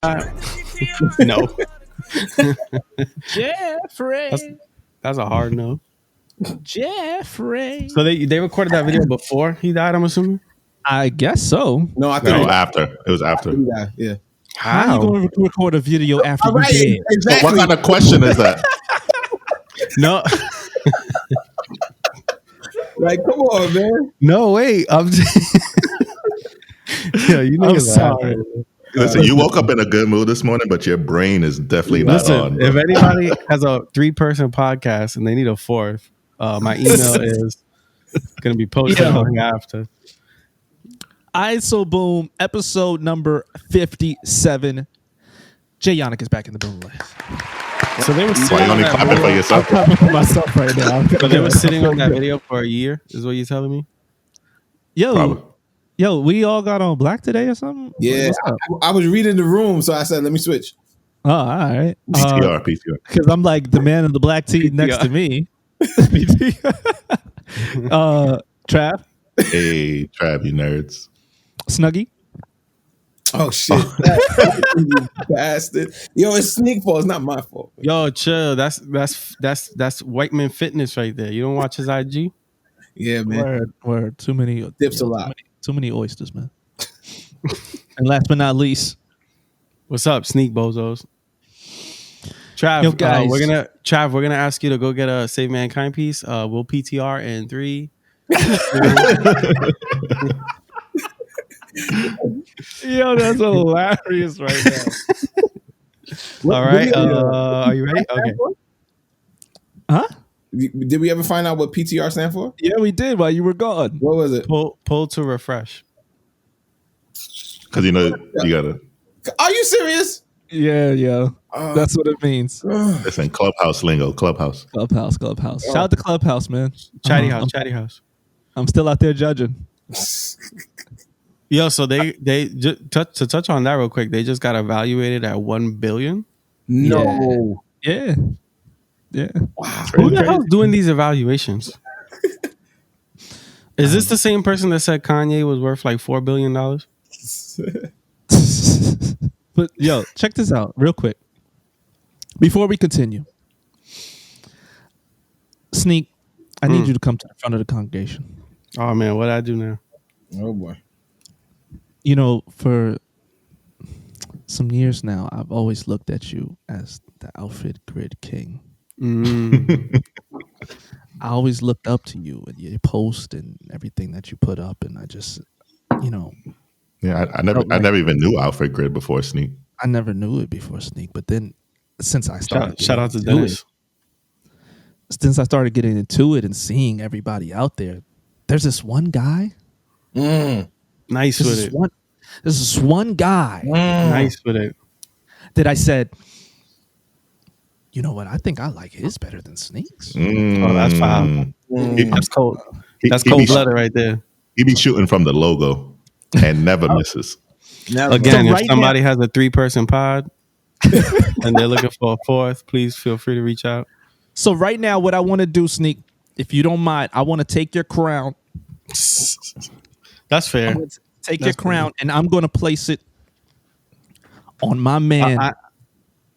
No. Jeffrey. That's a hard no. Jeffrey. So they recorded that video before he died, I'm assuming? I guess so. No, I think No, after. It was after. yeah. How are you going to record a video after All right, you dead? So what kind of question is that? No. Like, come on, man. No, wait. I'm Yo, you I'm niggas sorry. Listen, you woke up in a good mood this morning, but your brain is definitely not on. Listen, if anybody has a 3-person podcast and they need a fourth, my email is going to be posted long after. ISO Boom, episode number 57. Jay Yannick is back in the boom list. So they were Why you only clapping for yourself? I'm clapping for myself right now. But they were sitting on that video for a year, is what you're telling me? Probably. Yo, we all got on black today or something? Yeah, I was reading the room, so I said, let me switch. Oh, all right. PTR. Because I'm like the man in the black tee next to me. Trav. Hey, Trav, you nerds. Snuggie. Oh, shit. You bastard. Yo, it's Sneak fault. It's not my fault. Yo, chill. That's White Man Fitness right there. You don't watch his IG? Yeah, man. Word. Too many. Dips a lot. Too many oysters, man. And last but not least. What's up, Sneak Bozos? Trav, Yo, guys. we're gonna ask you to go get a Save Mankind piece. We'll PTR in 3. Yo, that's hilarious right now. All right. Are you ready? Okay. Huh? Did we ever find out what PTR stand for? Yeah, we did while you were gone. What was it? Pull to refresh. Because you know you gotta Are you serious? Yeah. That's what it means. listen. Clubhouse lingo. Clubhouse. Clubhouse. Shout out to Clubhouse, man. Chatty House. I'm still out there judging. Yo, so they to touch on that real quick, they just got evaluated at 1 billion. No. Yeah. Wow. Who the hell's doing these evaluations? Is this the same person that said Kanye was worth like $4 billion? But yo, check this out real quick. Before we continue, Sneak, I need you to come to the front of the congregation. Oh man, what I do now? Oh boy. You know, for some years now, I've always looked at you as the outfit grid king. I always looked up to you and your post and everything that you put up, and I just, Yeah, I never even knew Alfred Grid before Sneak. I never knew it before Sneak, but then since I started, Shout out to Dennis. Since I started getting into it and seeing everybody out there, there's this one guy. Nice with it. There's this one guy. Nice with it. That I said, you know what? I think I like his better than Sneak's. Oh, that's fine. That's cold. That's he cold be- blooded right there. He be shooting from the logo and never misses. Again, So if right somebody has a 3-person pod and they're looking for a fourth, please feel free to reach out. So right now, what I want to do, Sneak, if you don't mind, I want to take your crown. That's fair. Take your crown, and I'm going to place it on my man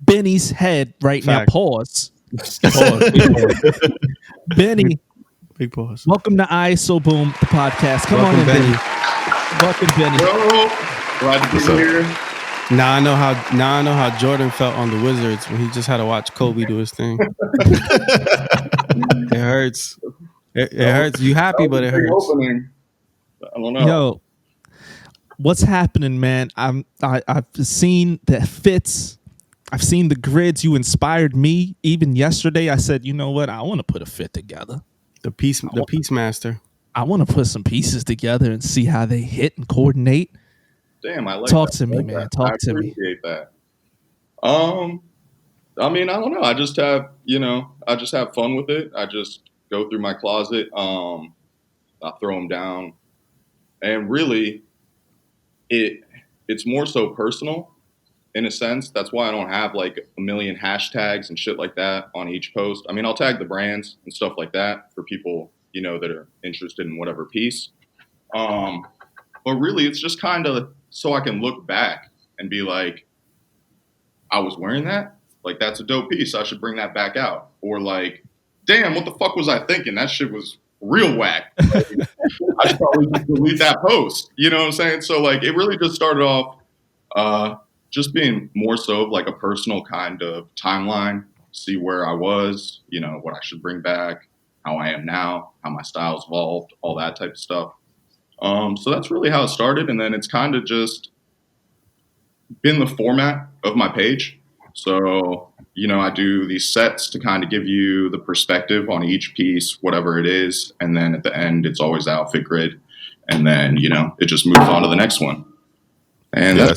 Benny's head right now. Pause. Benny. Big pause. Welcome to ISO Boom, the podcast. Come on in, Benny. Welcome, Benny. Glad to be here. Now I know how Jordan felt on the Wizards when he just had to watch Kobe do his thing. It hurts. It hurts. You happy, but it hurts. Opening. I don't know. Yo, what's happening, man? I've seen the fits. I've seen the grids. You inspired me. Even yesterday, I said, you know what? I want to put a fit together. The Peace Master. I want to put some pieces together and see how they hit and coordinate. Damn, I like Talk that. to me, like man. that. Talk to me. I appreciate that. I mean, I don't know. I just have fun with it. I just go through my closet. I throw them down, and really, it's more so personal in a sense. That's why I don't have like a million hashtags and shit like that on each post. I mean, I'll tag the brands and stuff like that for people, that are interested in whatever piece. But really, it's just kind of so I can look back and be like, I was wearing that. Like, that's a dope piece. I should bring that back out. Or like, damn, what the fuck was I thinking? That shit was real whack. I should probably just delete that post. You know what I'm saying? So like, it really just started off just being more so of like a personal kind of timeline, see where I was, you know, what I should bring back, how I am now, how my style's evolved, all that type of stuff. So that's really how it started. And then it's kind of just been the format of my page. So, you know, I do these sets to kind of give you the perspective on each piece, whatever it is. And then at the end, it's always the outfit grid. And then, you know, it just moves on to the next one. And yeah,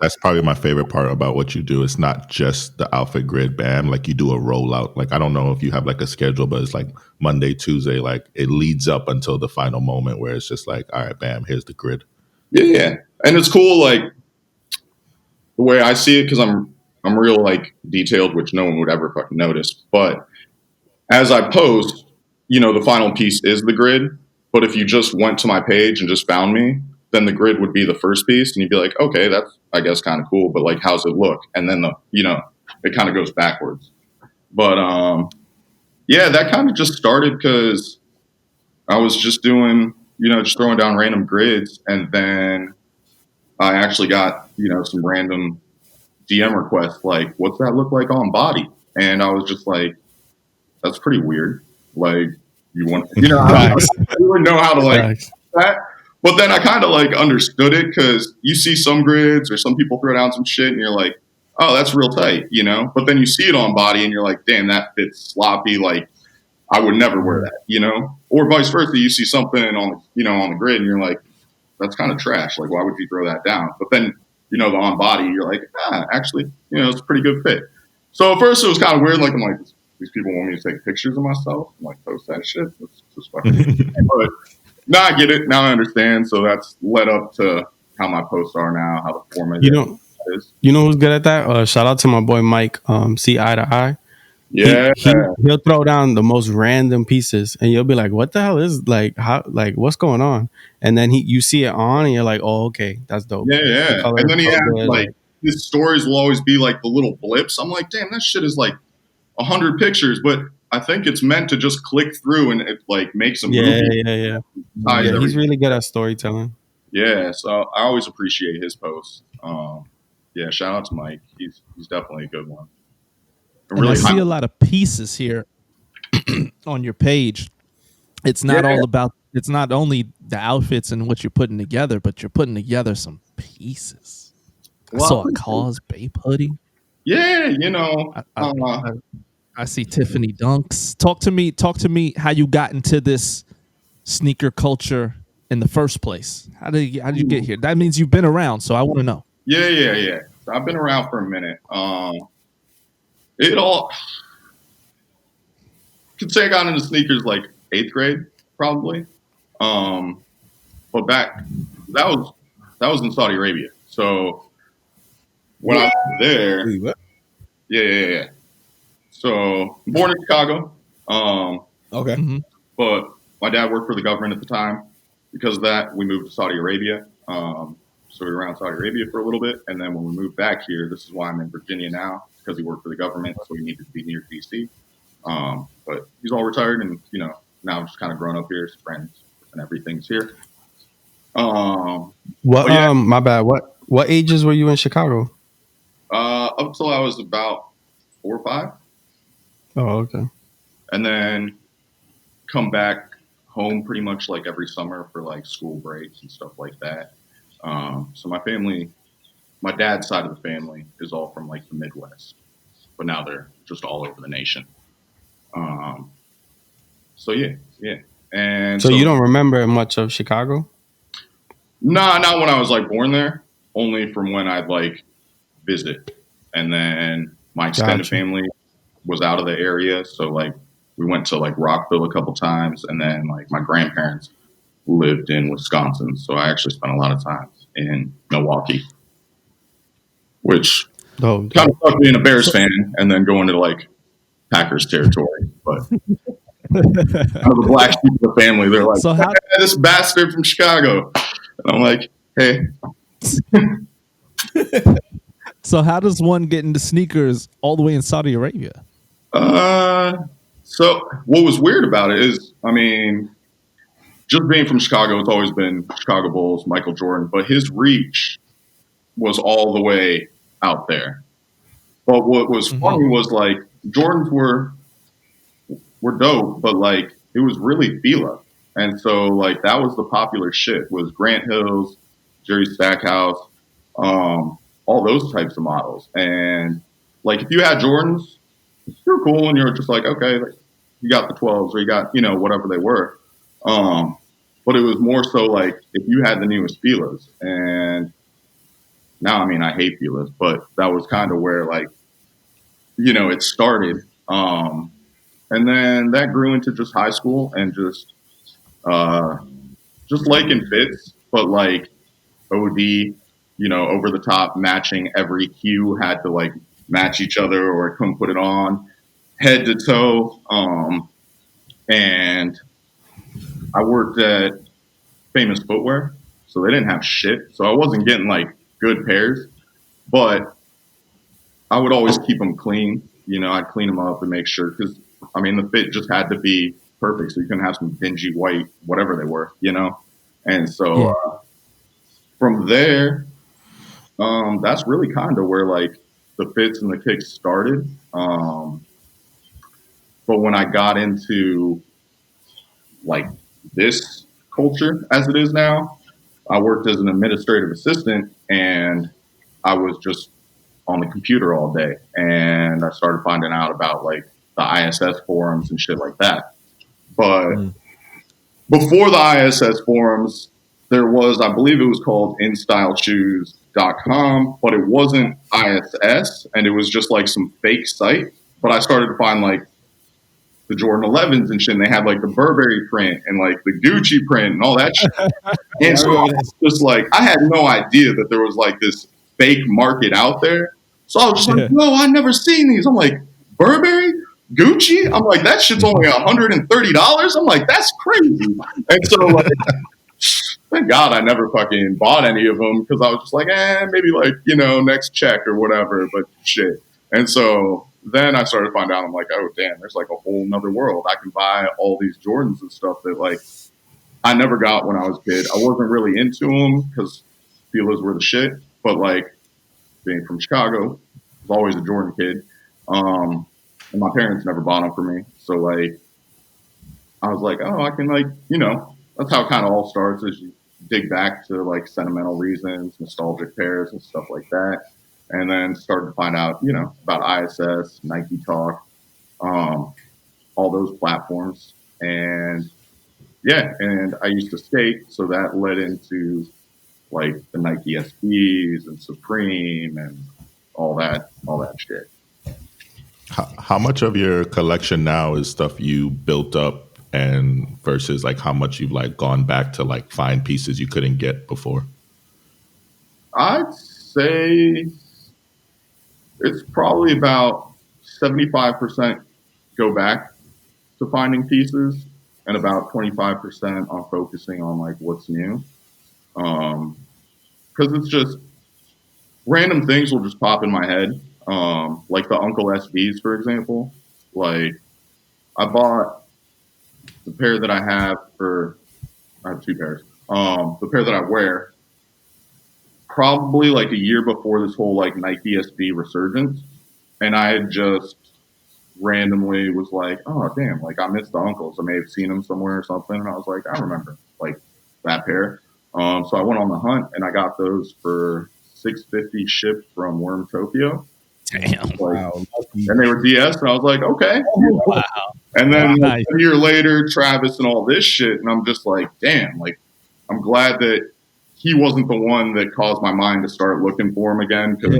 that's probably my favorite part about what you do. It's not just the outfit grid, bam. Like you do a rollout. Like I don't know if you have like a schedule, but it's like Monday, Tuesday. Like it leads up until the final moment where it's just like, all right, bam, here's the grid. Yeah, and it's cool. Like the way I see it, because I'm real like detailed, which no one would ever fucking notice. But as I post, you know, the final piece is the grid. But if you just went to my page and just found me, then the grid would be the first piece, and you'd be like, okay, that's, I guess, kind of cool, but like, how's it look? And then you know, it kind of goes backwards. But yeah, that kind of just started because I was just doing, you know, just throwing down random grids, and then I actually got, you know, some random DM requests like, what's that look like on body? And I was just like, that's pretty weird. Like, you want, you know, I don't really know how to like that. But then I kind of like understood it because you see some grids or some people throw down some shit and you're like, oh, that's real tight, you know? But then you see it on body and you're like, damn, that fits sloppy. Like, I would never wear that, you know? Or vice versa, you see something on, you know, on the grid and you're like, that's kind of trash. Like, why would you throw that down? But then, you know, the on body, you're like, actually, you know, it's a pretty good fit. So at first it was kind of weird. Like, I'm like, these people want me to take pictures of myself. I'm like, post that shit. That's just fucking. But now I get it. Now I understand. So that's led up to how my posts are now, how the format is. You know who's good at that? Shout out to my boy Mike. See Eye to Eye. Yeah, he'll throw down the most random pieces, and you'll be like, "What the hell is like? How like what's going on?" And then you see it on, and you're like, "Oh, okay, that's dope." Yeah. And then he has like his stories will always be like the little blips. I'm like, damn, that shit is like 100 pictures, but I think it's meant to just click through and it like makes a movie. Yeah, he's really good at storytelling. Yeah, so I always appreciate his posts. Yeah, shout out to Mike. He's definitely a good one. Really, I see a lot of pieces here on your page. It's not all about. It's not only the outfits and what you're putting together, but you're putting together some pieces. I saw a Cause Bape hoodie. Yeah, you know. I see Tiffany Dunks. Talk to me how you got into this sneaker culture in the first place. How did you get here? That means you've been around, so I want to know. Yeah. So I've been around for a minute. Could say I got into sneakers like 8th grade, probably. But back that was in Saudi Arabia. So when I was there, yeah. So born in Chicago. Okay. Mm-hmm. But my dad worked for the government at the time. Because of that, we moved to Saudi Arabia. So we were around Saudi Arabia for a little bit. And then when we moved back here, this is why I'm in Virginia now, because he worked for the government. So he needed to be near DC. But he's all retired and, you know, now just kind of grown up here. His friends and everything's here. My bad. What ages were you in Chicago? Up till I was about 4 or 5. Oh, okay. And then come back home pretty much like every summer for like school breaks and stuff like that. So my family, my dad's side of the family is all from like the Midwest, but now they're just all over the nation. So yeah. And so you don't remember much of Chicago? Nah, not when I was like born there, only from when I'd like visit. And then my extended family was out of the area. So like we went to like Rockville a couple times, and then like my grandparents lived in Wisconsin. So I actually spent a lot of time in Milwaukee, which kind of sucked being a Bears fan and then going to like Packers territory. But the black sheep of the family, they're like, so this bastard from Chicago. And I'm like, hey. So how does one get into sneakers all the way in Saudi Arabia? So what was weird about it is, I mean, just being from Chicago, it's always been Chicago Bulls, Michael Jordan, but his reach was all the way out there. But what was funny was like Jordans were dope, but like it was really Fila. And so like that was the popular shit was Grant Hills, Jerry Stackhouse, all those types of models. And like if you had Jordans, you're cool and you're just like, okay, like, you got the 12s or you got, you know, whatever they were. But it was more so like if you had the newest Filas. And now, I mean, I hate Filas, but that was kind of where like, you know, it started. And then that grew into just high school and just liking fits, but like OD, you know, over the top matching every hue had to like match each other or I couldn't put it on head to toe. And I worked at Famous Footwear, so they didn't have shit. So I wasn't getting like good pairs, but I would always keep them clean. You know, I'd clean them up and make sure because I mean the fit just had to be perfect, so you couldn't have some dingy white, whatever they were, you know. And so from there, that's really kind of where like the fits and the kicks started. But when I got into like this culture as it is now, I worked as an administrative assistant and I was just on the computer all day. And I started finding out about like the ISS forums and shit like that. But before the ISS forums, there was, I believe it was called InStyleShoes.com, but it wasn't ISS and it was just like some fake site. But I started to find like the Jordan 11s and shit. And they had like the Burberry print and like the Gucci print and all that shit. And so I was just like, I had no idea that there was like this fake market out there. So I was just like, no, I've never seen these. I'm like, Burberry? Gucci? I'm like, that shit's only $130. I'm like, that's crazy. And so like, thank God I never fucking bought any of them because I was just like, maybe like, you know, next check or whatever, but shit. And so then I started to find out, I'm like, oh, damn, there's like a whole nother world. I can buy all these Jordans and stuff that like I never got when I was a kid. I wasn't really into them because Filas were the shit, but like being from Chicago, I was always a Jordan kid. And my parents never bought them for me. So like, I was like, oh, I can like, you know, that's how it kind of all starts is you dig back to like sentimental reasons, nostalgic pairs and stuff like that. And then started to find out, you know, about ISS, Nike Talk, all those platforms. And yeah, and I used to skate. So that led into like the Nike SBs and Supreme and all that shit. How much of your collection now is stuff you built up and versus like how much you've like gone back to like find pieces you couldn't get before? I'd say it's probably about 75% go back to finding pieces and about 25% on focusing on like what's new. Because it's just random things will just pop in my head. Like the Uncle SBs, for example. Like I bought the pair that I have I have two pairs. The pair that I wear probably like a year before this whole like Nike SB resurgence. And I had just randomly was like, oh, damn, like I missed the Uncles. I may have seen them somewhere or something. And I was like, I remember like that pair. So I went on the hunt and I got those for $650 shipped from Worm Tokyo. Damn. Like, wow. And they were DS, and I was like, okay. Wow. And then a year later, Travis and all this shit, and I'm just like, damn, like, I'm glad that he wasn't the one that caused my mind to start looking for them again because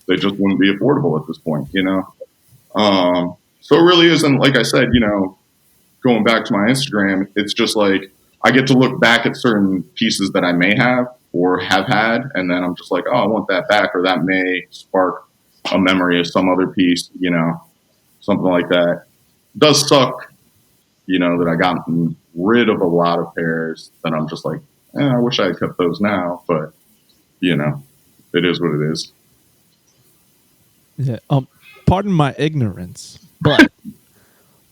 they just wouldn't be affordable at this point, you know? So it really isn't, like I said, you know, going back to my Instagram, it's just like I get to look back at certain pieces that I may have or have had, and then I'm just like, oh, I want that back, or that may spark a memory of some other piece, you know, something like that. It does suck, you know, that I gotten rid of a lot of pairs that I'm just like, I wish I had kept those now, but you know, it is what it is. Yeah. Pardon my ignorance, but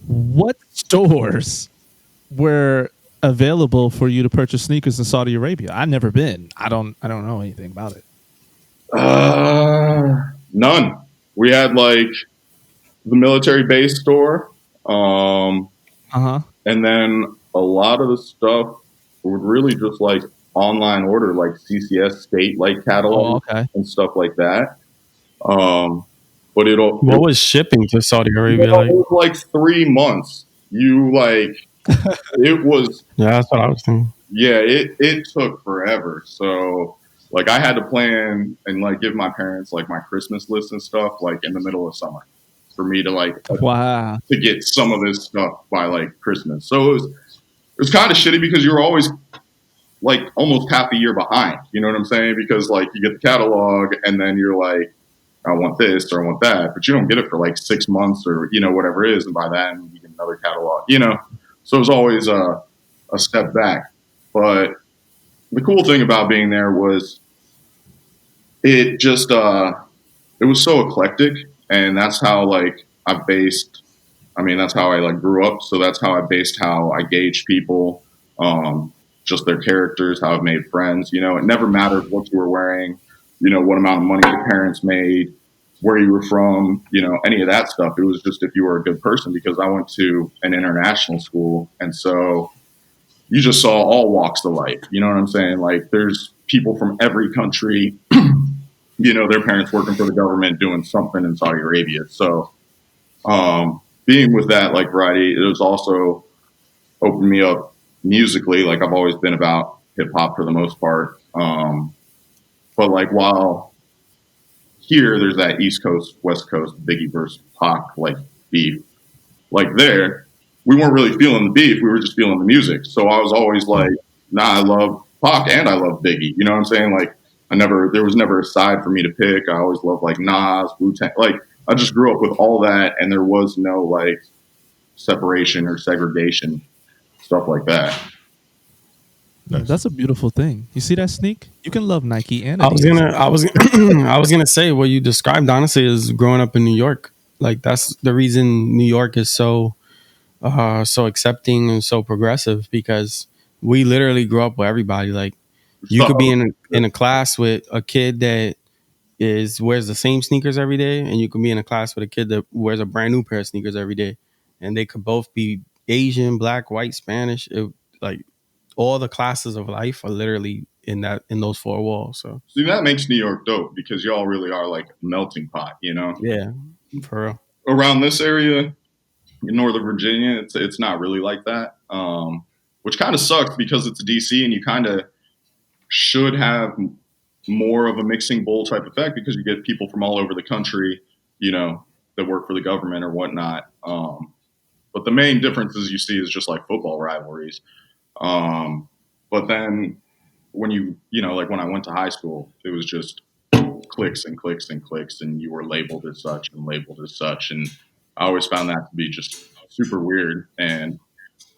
what stores were available for you to purchase sneakers in Saudi Arabia? I've never been. I don't know anything about it. None. We had like the military base store, Uh-huh. and then a lot of the stuff would really just like online order, like CCS state like Oh, catalog okay. and stuff like that. Um, but What was shipping to Saudi Arabia it like? was like 3 months. You like it was Yeah, that's what I was thinking. yeah, it took forever. So like I had to plan and like give my parents like my Christmas list and stuff like in the middle of summer for me to like Wow. to get some of this stuff by like Christmas. So it was kind of shitty because you were always like almost half a year behind. You know what I'm saying? Because like you get the catalog and then you're like, I want this or I want that, but you don't get it for like 6 months or whatever it is, and by then you get another catalog. So it was always a step back. But the cool thing about being there was it just it was so eclectic, and that's how like I based. I mean, that's how I like grew up. So that's how I based how I gauge people, um, just their characters, how I've made friends. It never mattered what you were wearing, what amount of money your parents made, where you were from, any of that stuff. It was just if you were a good person because I went to an international school, and so you just saw all walks of life. You know what I'm saying? Like there's people from every country, their parents working for the government doing something in Saudi Arabia. So being with that like variety, it was also opened me up musically. Like I've always been about hip hop for the most part. But like while here there's that East Coast, West Coast, Biggie versus Pac like beef. Like there, we weren't really feeling the beef. We were just feeling the music. So I was always like, nah, I love Pac and I love Biggie. You know what I'm saying? Like there was never a side for me to pick. I always loved like Nas, Wu-Tang. Like I just grew up with all that, and there was no like separation or segregation, stuff like that. Nice. That's a beautiful thing. You see that sneak? You can love Nike and I was Adidas. I was gonna say what you described honestly is growing up in New York. Like that's the reason New York is so accepting and so progressive because we literally grew up with everybody. Like you could be in a class with a kid that wears the same sneakers every day, and you could be in a class with a kid that wears a brand new pair of sneakers every day, and they could both be Asian, black, white, Spanish. Like all the classes of life are literally in those four walls. So See, that makes New York dope because y'all really are like a melting pot, yeah, for real. Around this area in Northern Virginia, it's not really like that, which kind of sucks because it's DC and you kind of should have more of a mixing bowl type effect because you get people from all over the country, that work for the government or whatnot. But the main differences you see is just like football rivalries. But then when like when I went to high school, it was just clicks and clicks and clicks, and you were labeled as such and labeled as such. And I always found that to be just super weird. And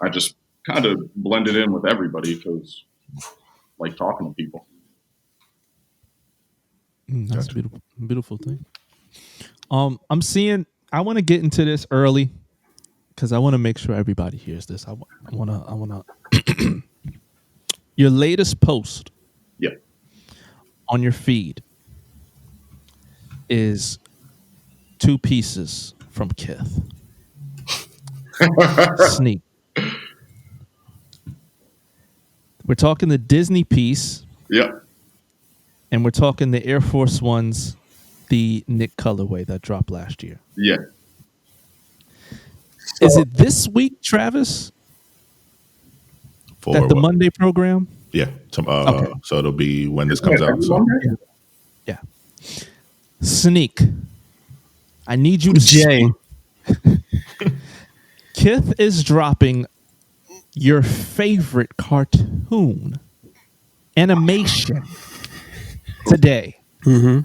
I just kind of blended in with everybody because like talking to people. That's a beautiful, beautiful thing. I'm seeing. I want to get into this early because I want to make sure everybody hears this. I want to. Your latest post Yeah. on your feed is 2 pieces from Kith. Sneak. We're talking the Disney piece. Yeah. And we're talking the Air Force Ones, the Nick colorway that dropped last year. Yeah. Is it this week, Travis? That the Monday program? Yeah. Okay. So it'll be when this comes out. So. Yeah. Sneak. I need you to Jay. Kith is dropping your favorite cartoon animation today. Mm-hmm.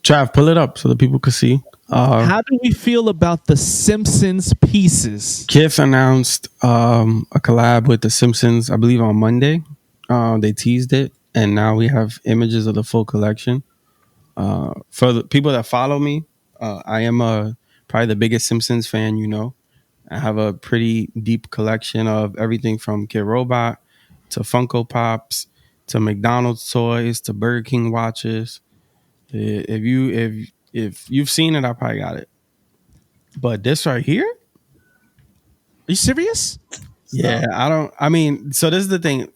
Trav, pull it up so that people can see. How do we feel about the Simpsons pieces? Kith announced a collab with the Simpsons, I believe, on Monday. They teased it, and now we have images of the full collection. For the people that follow me, I am probably the biggest Simpsons fan. I have a pretty deep collection of everything from Kid Robot to Funko Pops to McDonald's toys to Burger King watches. If you've seen it, I probably got it. But this right here, Are you serious? yeah, I don't. I mean, so this is the thing,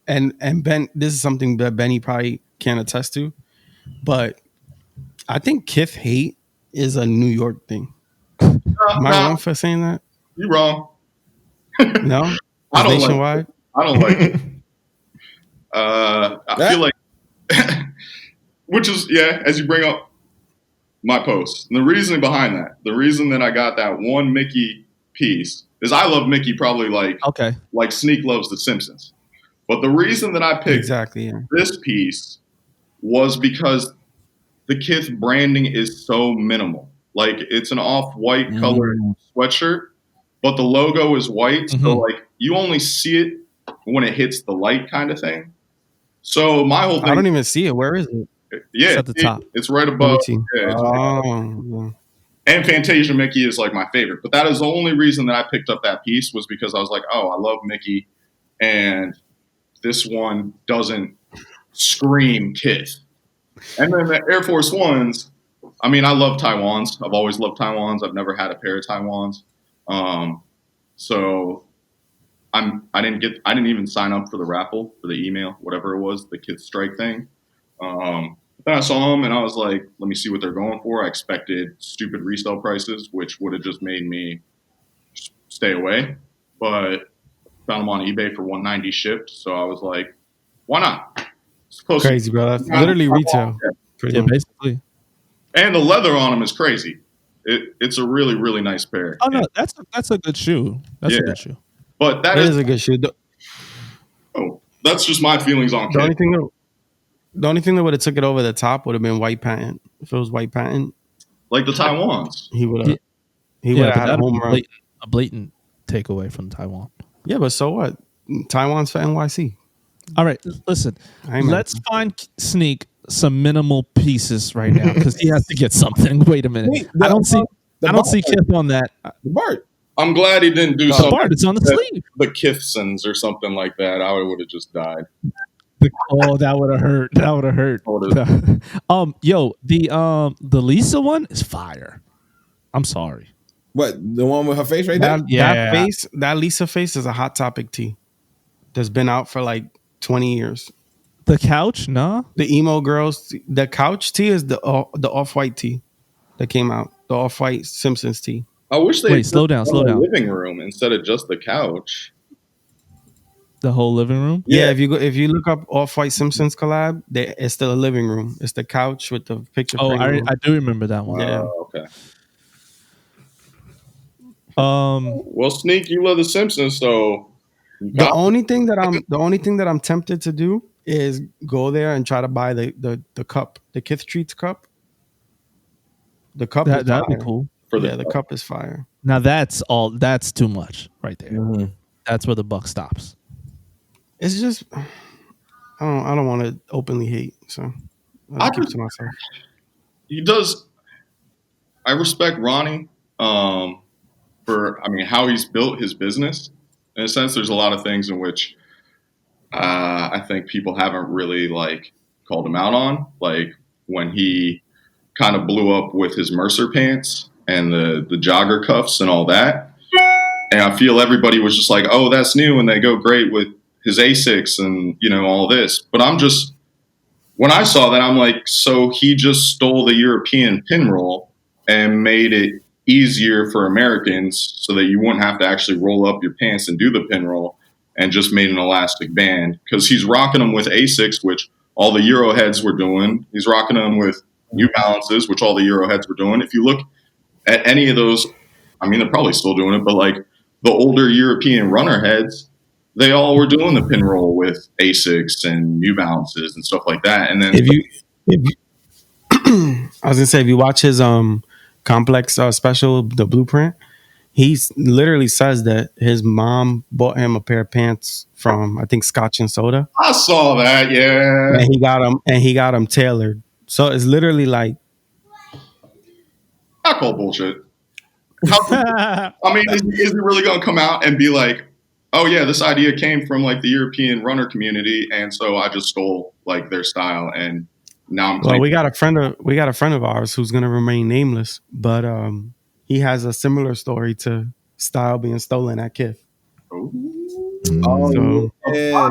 and Ben, this is something that Benny probably can attest to. But I think Kith hate is a New York thing. Am I wrong for saying that? You wrong. No, I it's don't nationwide. I don't like it. I feel like, which is, yeah, as you bring up my post, and the reason behind that, the reason that I got that one Mickey piece is I love Mickey probably like Sneak loves The Simpsons. But the reason that I picked Exactly. Yeah. this piece was because the Kith branding is so minimal. Like it's an off-white colored sweatshirt, but the logo is white, so like you only see it when it hits the light, kind of thing. So my whole thing, I don't even see it. Where is it? yeah, It's at the top. It's right above. Yeah, Yeah. And Fantasia Mickey is like my favorite, but that is the only reason that I picked up that piece was because I was like, oh, I love Mickey, and this one doesn't scream Kith. And then the Air Force Ones, I mean, I love Taiwans. I've always loved Taiwans. I've never had a pair of Taiwans. So I didn't even sign up for the raffle, for the email, whatever it was, the Kith Strike thing. Then I saw them and I was like, let me see what they're going for. I expected stupid resale prices, which would have just made me stay away. But found them on eBay for $190 shipped. So I was like, why not? Crazy, bro. That's literally retail. Yeah, basically. And the leather on them is crazy. It's a really, really nice pair. Oh no, that's a good shoe. That's a good shoe. But that is a good shoe. That's just my feelings on Kith. The only thing that would have took it over the top would have been white patent. If it was white patent, like the Taiwans, he would have. He would have had a home run. A blatant takeaway from Taiwan. Yeah, but so what? Taiwan's for NYC. All right, listen. Let's find Sneak some minimal pieces right now because he has to get something. Wait a minute. I don't see Kith on that. The Bart. I'm glad he didn't do something. Bart, it's on the sleeve. The Kithsons or something like that. I would have just died. Oh, that would have hurt. That would have hurt. Yo, the Lisa one is fire. I'm sorry. What, the one with her face right there? That Lisa face is a Hot Topic tee that's been out for like 20 years. The couch, no. The emo girls. The couch tee is the off-white tee that came out. The off-white Simpsons tee. I wish they slow down. Living room instead of just the couch. The whole living room. Yeah, if you look up Off-White Simpsons collab, it's still a living room. It's the couch with the picture. Oh, I do remember that one. Yeah. Okay. Well, Sneak, you love the Simpsons, so the only thing that I'm tempted to do is go there and try to buy the cup, the Kith Treats cup. The cup that'd be cool. The cup is fire. Now that's too much right there. Mm-hmm. That's where the buck stops. It's just I don't want to openly hate, so I'll keep it to myself. He does. I respect Ronnie for how he's built his business. In a sense, there's a lot of things in which I think people haven't really called him out on, like when he kind of blew up with his Mercer pants and the jogger cuffs and all that. And I feel everybody was just like, oh, that's new and they go great with his Asics and, all this. But when I saw that, I'm like, so he just stole the European pin roll and made it easier for Americans so that you wouldn't have to actually roll up your pants and do the pin roll and just made an elastic band. Because he's rocking them with Asics, which all the Euro heads were doing. He's rocking them with New Balances, which all the Euro heads were doing. If you look at any of those, they're probably still doing it, but the older European runner heads, they all were doing the pin roll with Asics and New Balances and stuff like that. And then I was gonna say, if you watch his complex special, The Blueprint, he literally says that his mom bought him a pair of pants from, I think, Scotch and Soda. I saw that, yeah. And he got them tailored. So it's literally like I call bullshit. I mean, is he really going to come out and be like, oh yeah, this idea came from like the European runner community, and so I just stole like their style, and now I'm Well, we got a friend of ours who's going to remain nameless, but he has a similar story to style being stolen at KIF. Oh So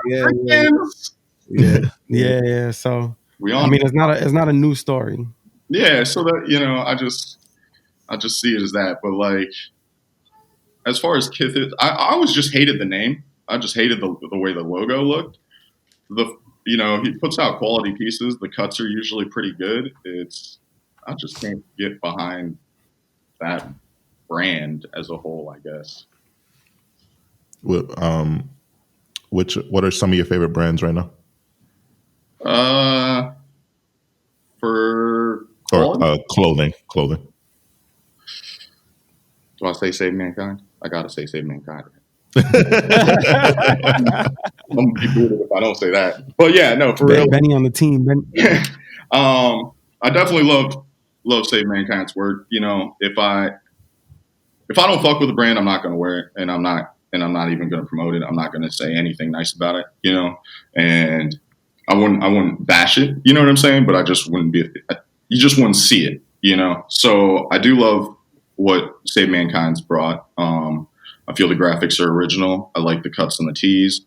yeah. So we I on. mean, it's not a new story. Yeah, so that I just see it as that, but like as far as Kith is, I always just hated the name. I just hated the way the logo looked. He puts out quality pieces. The cuts are usually pretty good. I just can't get behind that brand as a whole, I guess. What are some of your favorite brands right now? For clothing. Do I say Save Mankind? I gotta say Save Mankind. I'm gonna be booted if I don't say that. But yeah, no, for real. Benny on the team. I definitely love Save Mankind's work. If I don't fuck with the brand, I'm not gonna wear it, and I'm not even gonna promote it. I'm not gonna say anything nice about it. And I wouldn't bash it. You know what I'm saying? But I just wouldn't be. You just wouldn't see it. So I do love what Save Mankind's brought. I feel the graphics are original. I like the cuts on the tees.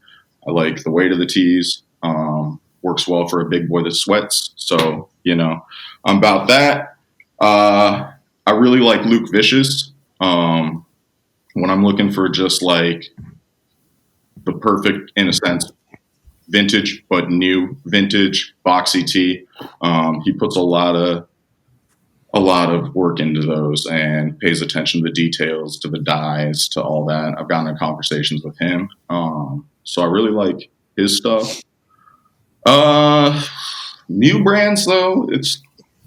I like the weight of the tees. Works well for a big boy that sweats. So, I'm about that. I really like Luke Vicious. When I'm looking for just like the perfect, in a sense, vintage, but new vintage boxy tee, he puts a lot of work into those and pays attention to the details, to the dyes, to all that. I've gotten in conversations with him. So I really like his stuff. New brands though,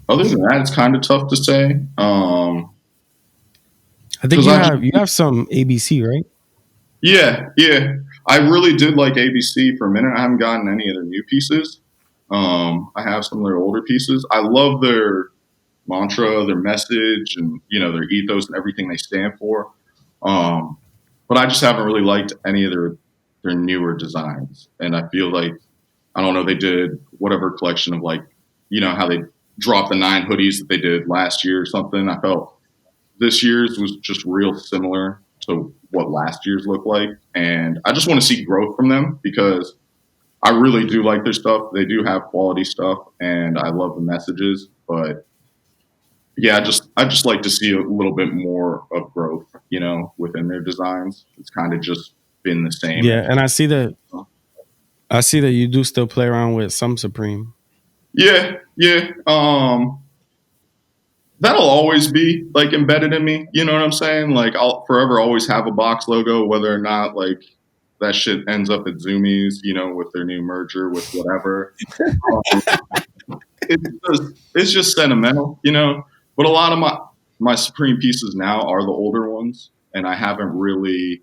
other than that, it's kind of tough to say. I think you have some ABC, right? Yeah. I really did like ABC for a minute. I haven't gotten any of their new pieces. I have some of their older pieces. I love their mantra, their message, and their ethos and everything they stand for. But I just haven't really liked any of their newer designs. And I feel like, I don't know, they did whatever collection of like, how they dropped the 9 hoodies that they did last year or something. I felt this year's was just real similar to what last year's looked like. And I just want to see growth from them because I really do like their stuff. They do have quality stuff and I love the messages, but yeah, I just like to see a little bit more of growth, within their designs. It's kind of just been the same. Yeah, and I see that you do still play around with some Supreme. Yeah. That'll always be like embedded in me. You know what I'm saying? Like I'll forever always have a box logo, whether or not like that shit ends up at Zoomies, with their new merger with whatever. It's just sentimental, But a lot of my Supreme pieces now are the older ones, and I haven't really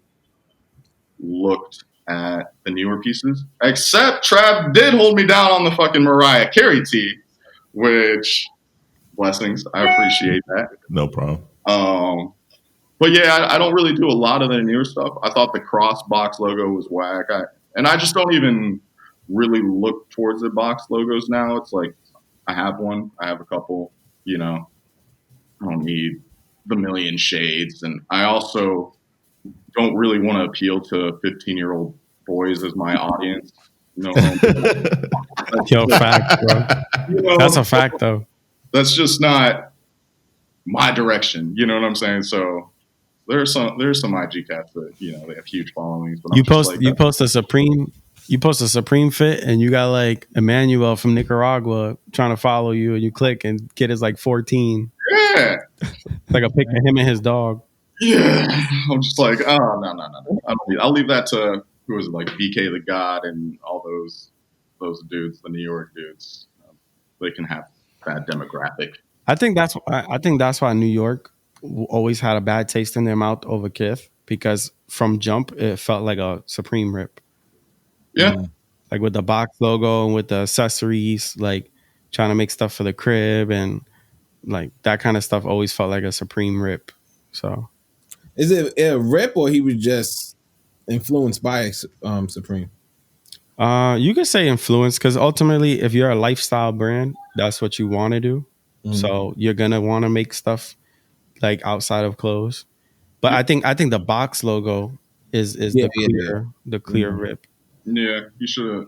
looked at the newer pieces. Except Trav did hold me down on the fucking Mariah Carey tee, which blessings. I appreciate that. No problem. But yeah, I don't really do a lot of the newer stuff. I thought the cross box logo was whack. I just don't even really look towards the box logos now. It's like I have one, I have a couple, I don't need the million shades. And I also don't really want to appeal to 15-year-old boys as my audience. No. Yo, fact, bro. That's a fact, though. That's just not my direction. You know what I'm saying? So there's some IG cats that they have huge followings. But you post a Supreme fit, and you got like Emmanuel from Nicaragua trying to follow you, and you click, and kid is like 14. Yeah, like a pic of him and his dog. Yeah, I'm just like, oh no. I'll leave that to who was it, like BK the God and all those dudes, the New York dudes. They can have that demographic. I think that's why New York always had a bad taste in their mouth over Kith, because from jump it felt like a Supreme rip. Yeah, like with the box logo and with the accessories, like trying to make stuff for the crib, and like that kind of stuff always felt like a Supreme rip. So Is it a rip or he was just influenced by Supreme? you could say influence because ultimately, if you're a lifestyle brand, that's what you want to do. So you're gonna want to make stuff like outside of clothes. But I think the box logo is Yeah, the clear rip. Yeah, you should have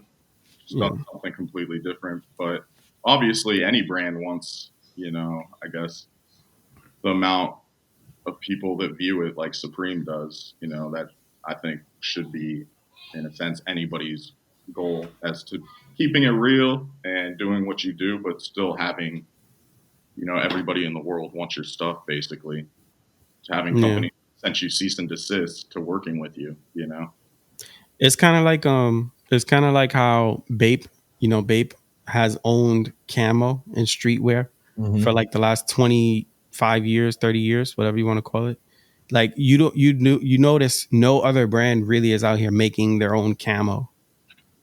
done something completely different. But obviously, any brand wants, I guess the amount of people that view it like Supreme does, that I think should be, in a sense, anybody's goal as to keeping it real and doing what you do, but still having, everybody in the world wants your stuff, basically. To having companies sent you cease and desist to working with you, It's kind of like how Bape has owned camo and streetwear for like the last 25 years, 30 years, whatever you want to call it. Like you notice no other brand really is out here making their own camo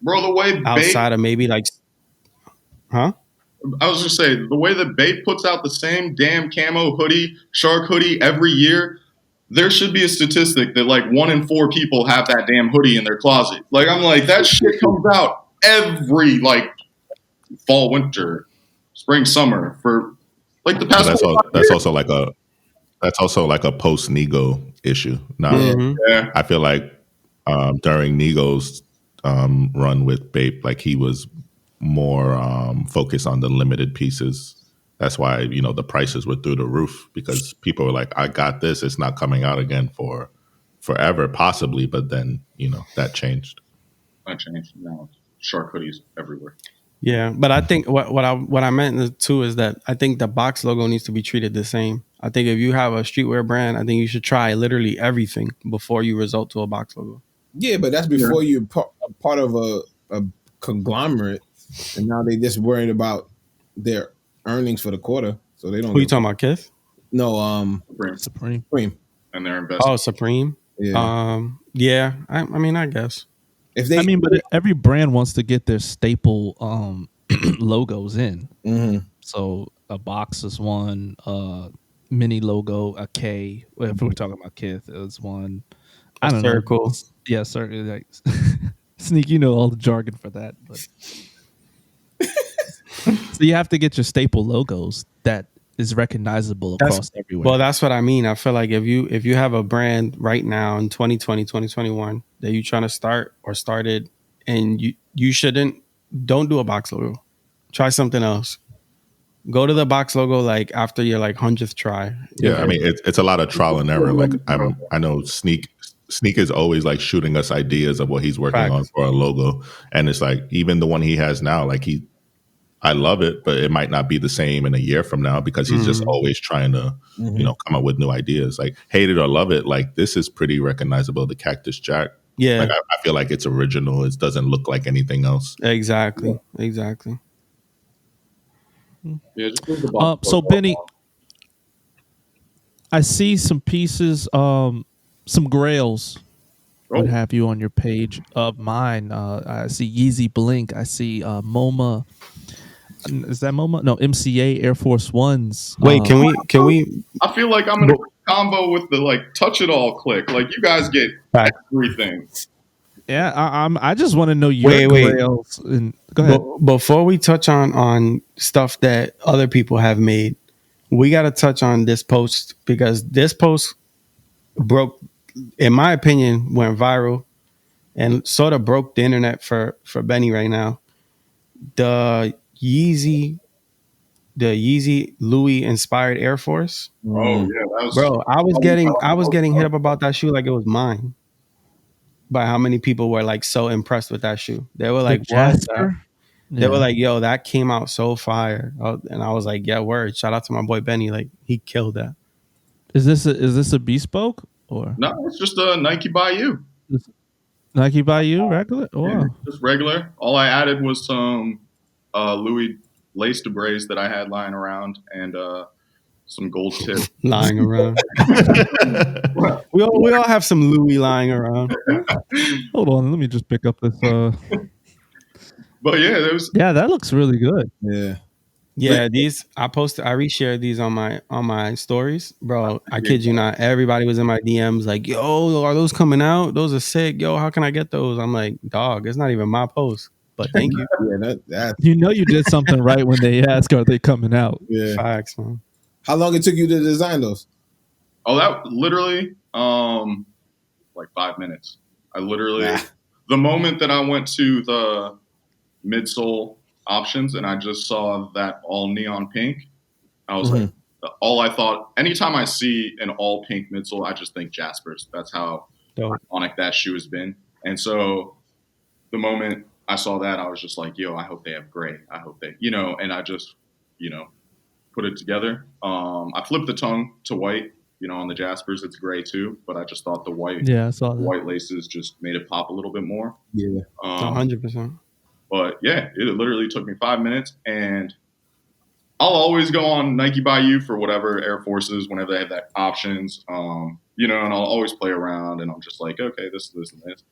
Bro, the way outside of maybe like, huh? I was just saying, the way that Bape puts out the same damn camo hoodie, shark hoodie every year, there should be a statistic that like 1 in 4 people have that damn hoodie in their closet. Like, I'm like, that shit comes out every like fall, winter, spring, summer for like the past. That's also like a post Nego issue. Now, Yeah. I feel like during Nego's run with Bape, like he was more focused on the limited pieces. That's why the prices were through the roof because people were like, "I got this. It's not coming out again for forever, possibly." But then that changed. That changed. Now shark hoodies everywhere. Yeah, but I think what I meant too is that I think the box logo needs to be treated the same. I think if you have a streetwear brand, I think you should try literally everything before you resort to a box logo. Yeah, but that's before you're part of a conglomerate, and now they just worried about their earnings for the quarter, so they don't. Who you talking about, Kith? No, Supreme. And they're investing. Oh, Supreme. Yeah. I mean, I guess. If they, but every brand wants to get their staple logos in. So a box is one, mini logo, a K. If we're talking about Kith, is one. I don't circle. know. Yeah, circle. Like, Sneak, all the jargon for that. But so you have to get your staple logos that is recognizable across everywhere. Well, that's what I mean. I feel like if you have a brand right now in 2020, 2021 that you're trying to start or started, and you don't do a box logo. Try something else. Go to the box logo like after your like 100th try. Yeah, I mean it's a lot of trial and error. Like I know Sneak is always like shooting us ideas of what he's working on for a logo, and it's like even the one he has now, like I love it, but it might not be the same in a year from now because he's just always trying to, come up with new ideas. Like hate it or love it, like this is pretty recognizable. The Cactus Jack. Yeah, like I feel like it's original. It doesn't look like anything else. Exactly. Yeah, just move the box so logo Benny, off. I see some pieces, some grails. What have you on your page of mine? I see Yeezy Blink. I see MoMA. Is that MoMA? No, MCA Air Force Ones. Wait, can we? I feel like I'm in a combo with the like touch it all click. Like you guys get everything. Yeah, I just want to know your grails. And go ahead. Before we touch on stuff that other people have made, we got to touch on this post because this post broke, in my opinion, went viral and sort of broke the internet for Benny right now. The Yeezy Louis inspired Air Force. Oh yeah, that was, bro. I was getting hit up about that shoe like it was mine. By how many people were like so impressed with that shoe? They were like, "What?" They were like, "Yo, that came out so fire," and I was like, "Yeah, word." Shout out to my boy Benny, like he killed that. Is this a bespoke or no? It's just a Nike by you. Nike by you regular? Oh, wow. Just regular. All I added was some Louis lace debris that I had lying around and some gold tips lying around. we all have some Louis lying around. Hold on, let me just pick up this. But yeah, that looks really good. Yeah, Yeah, these I reshared these on my stories, bro. I kid you not. Everybody was in my DMs like, "Yo, are those coming out? Those are sick. Yo, how can I get those?" I'm like, "Dog, it's not even my post." But thank you. Yeah, that You know you did something right when they ask, are they coming out? yeah. Facts, man. How long it took you to design those? Oh, that literally, like 5 minutes. I literally, Nah. the moment that I went to the midsole options and I just saw that all neon pink, I was like, all I thought, anytime I see an all pink midsole, I just think Jasper's. That's how Dope. iconic that shoe has been. And so the moment I saw that, I was just like, yo, I hope they have gray. I hope they, and I just, put it together. I flipped the tongue to white. On the Jaspers, it's gray too, but I just thought the white, Yeah, I saw that. white laces just made it pop a little bit more. Yeah. 100%. But yeah, it literally took me 5 minutes, and I'll always go on Nike by You for whatever Air Forces whenever they have that options. And I'll always play around, and I'm just like, okay, this, and this.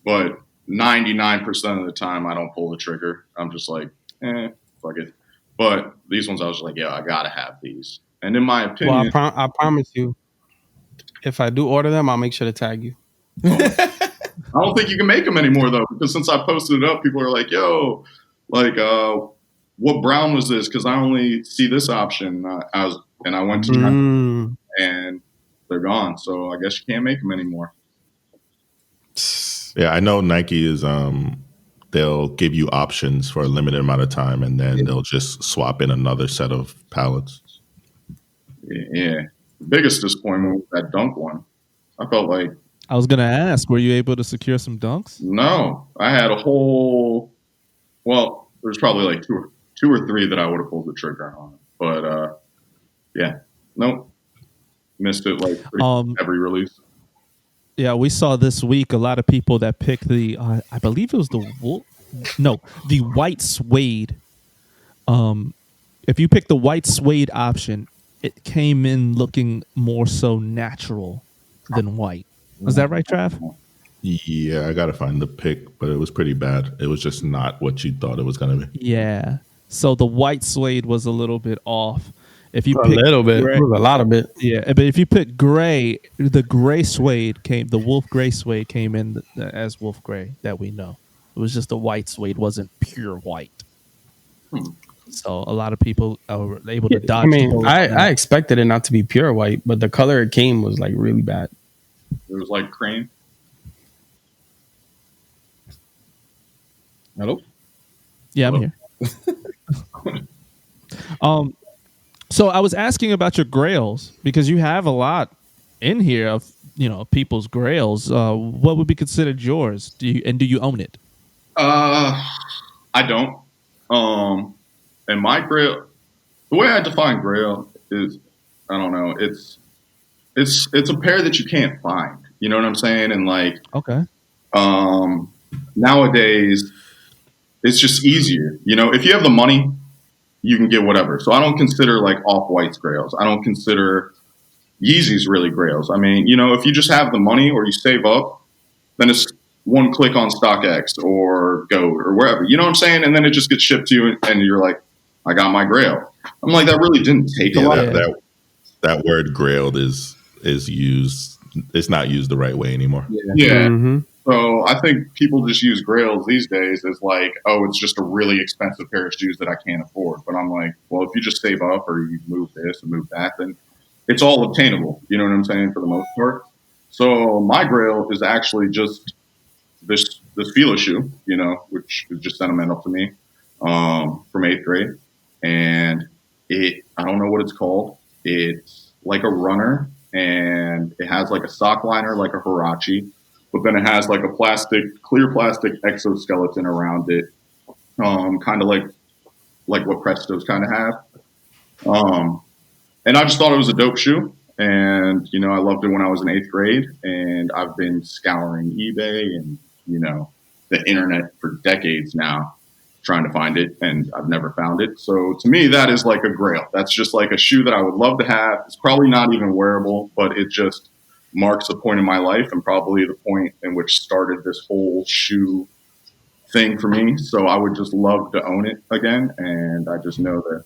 But 99% of the time, I don't pull the trigger. I'm just like, fuck it. But these ones, I was like, yeah, I gotta have these. And in my opinion, Well, I promise you, if I do order them, I'll make sure to tag you. I don't think you can make them anymore though, because since I posted it up, people are like, yo, like, what brown was this? Because I only see this option. And I went to and they're gone. So I guess you can't make them anymore. Yeah, I know Nike is they'll give you options for a limited amount of time, and then they'll just swap in another set of pallets. Yeah. The biggest disappointment was that dunk one. I felt like, I was gonna ask, were you able to secure some dunks? no, I had a whole. Well, there's probably like two or three that I would have pulled the trigger on, but yeah, nope, missed it like every release. Yeah, we saw this week a lot of people that picked the I believe it was the white suede. If you pick the white suede option, it came in looking more so natural than white. Is that right, Trav? Yeah, I gotta find the pick, but it was pretty bad. It was just not what you thought it was gonna be. Yeah. So the white suede was a little bit off. If you a little bit, gray, it was a lot of bit. Yeah, but if you pick gray, the gray suede the wolf gray suede came in as wolf gray that we know. It was just the white suede, wasn't pure white. So a lot of people were able to dodge. I mean, I expected it not to be pure white, but the color it came was like really bad. It was like cream. Hello? Yeah, I'm here. So I was asking about your grails because you have a lot in here of people's grails. What would be considered yours? Do you own it? I don't. And my grail, the way I define grail is, I don't know. It's a pair that you can't find. You know what I'm saying? And like, okay. Nowadays, it's just easier. If you have the money, you can get whatever. So I don't consider like Off-White's grails. I don't consider Yeezy's really grails. I mean, if you just have the money or you save up, then it's one click on StockX or Goat or wherever. You know what I'm saying? And then it just gets shipped to you and you're like, I got my grail. I'm like, that really didn't take a lot. That word grailed is used. It's not used the right way anymore. Yeah. Mm-hmm. So I think people just use grails these days as like, oh, it's just a really expensive pair of shoes that I can't afford. But I'm like, well, if you just save up or you move this and move that, then it's all obtainable. You know what I'm saying? For the most part. So my grail is actually just this Fila shoe, which is just sentimental to me, from 8th grade. And I don't know what it's called. It's like a runner and it has like a sock liner, like a Huarache. But then it has like a clear plastic exoskeleton around it, kind of like what Prestos kind of have. And I just thought it was a dope shoe. And, I loved it when I was in 8th grade. And I've been scouring eBay and, the internet for decades now, trying to find it. And I've never found it. So to me, that is like a grail. That's just like a shoe that I would love to have. It's probably not even wearable, but it just marks a point in my life and probably the point in which started this whole shoe thing for me. So I would just love to own it again. And I just know that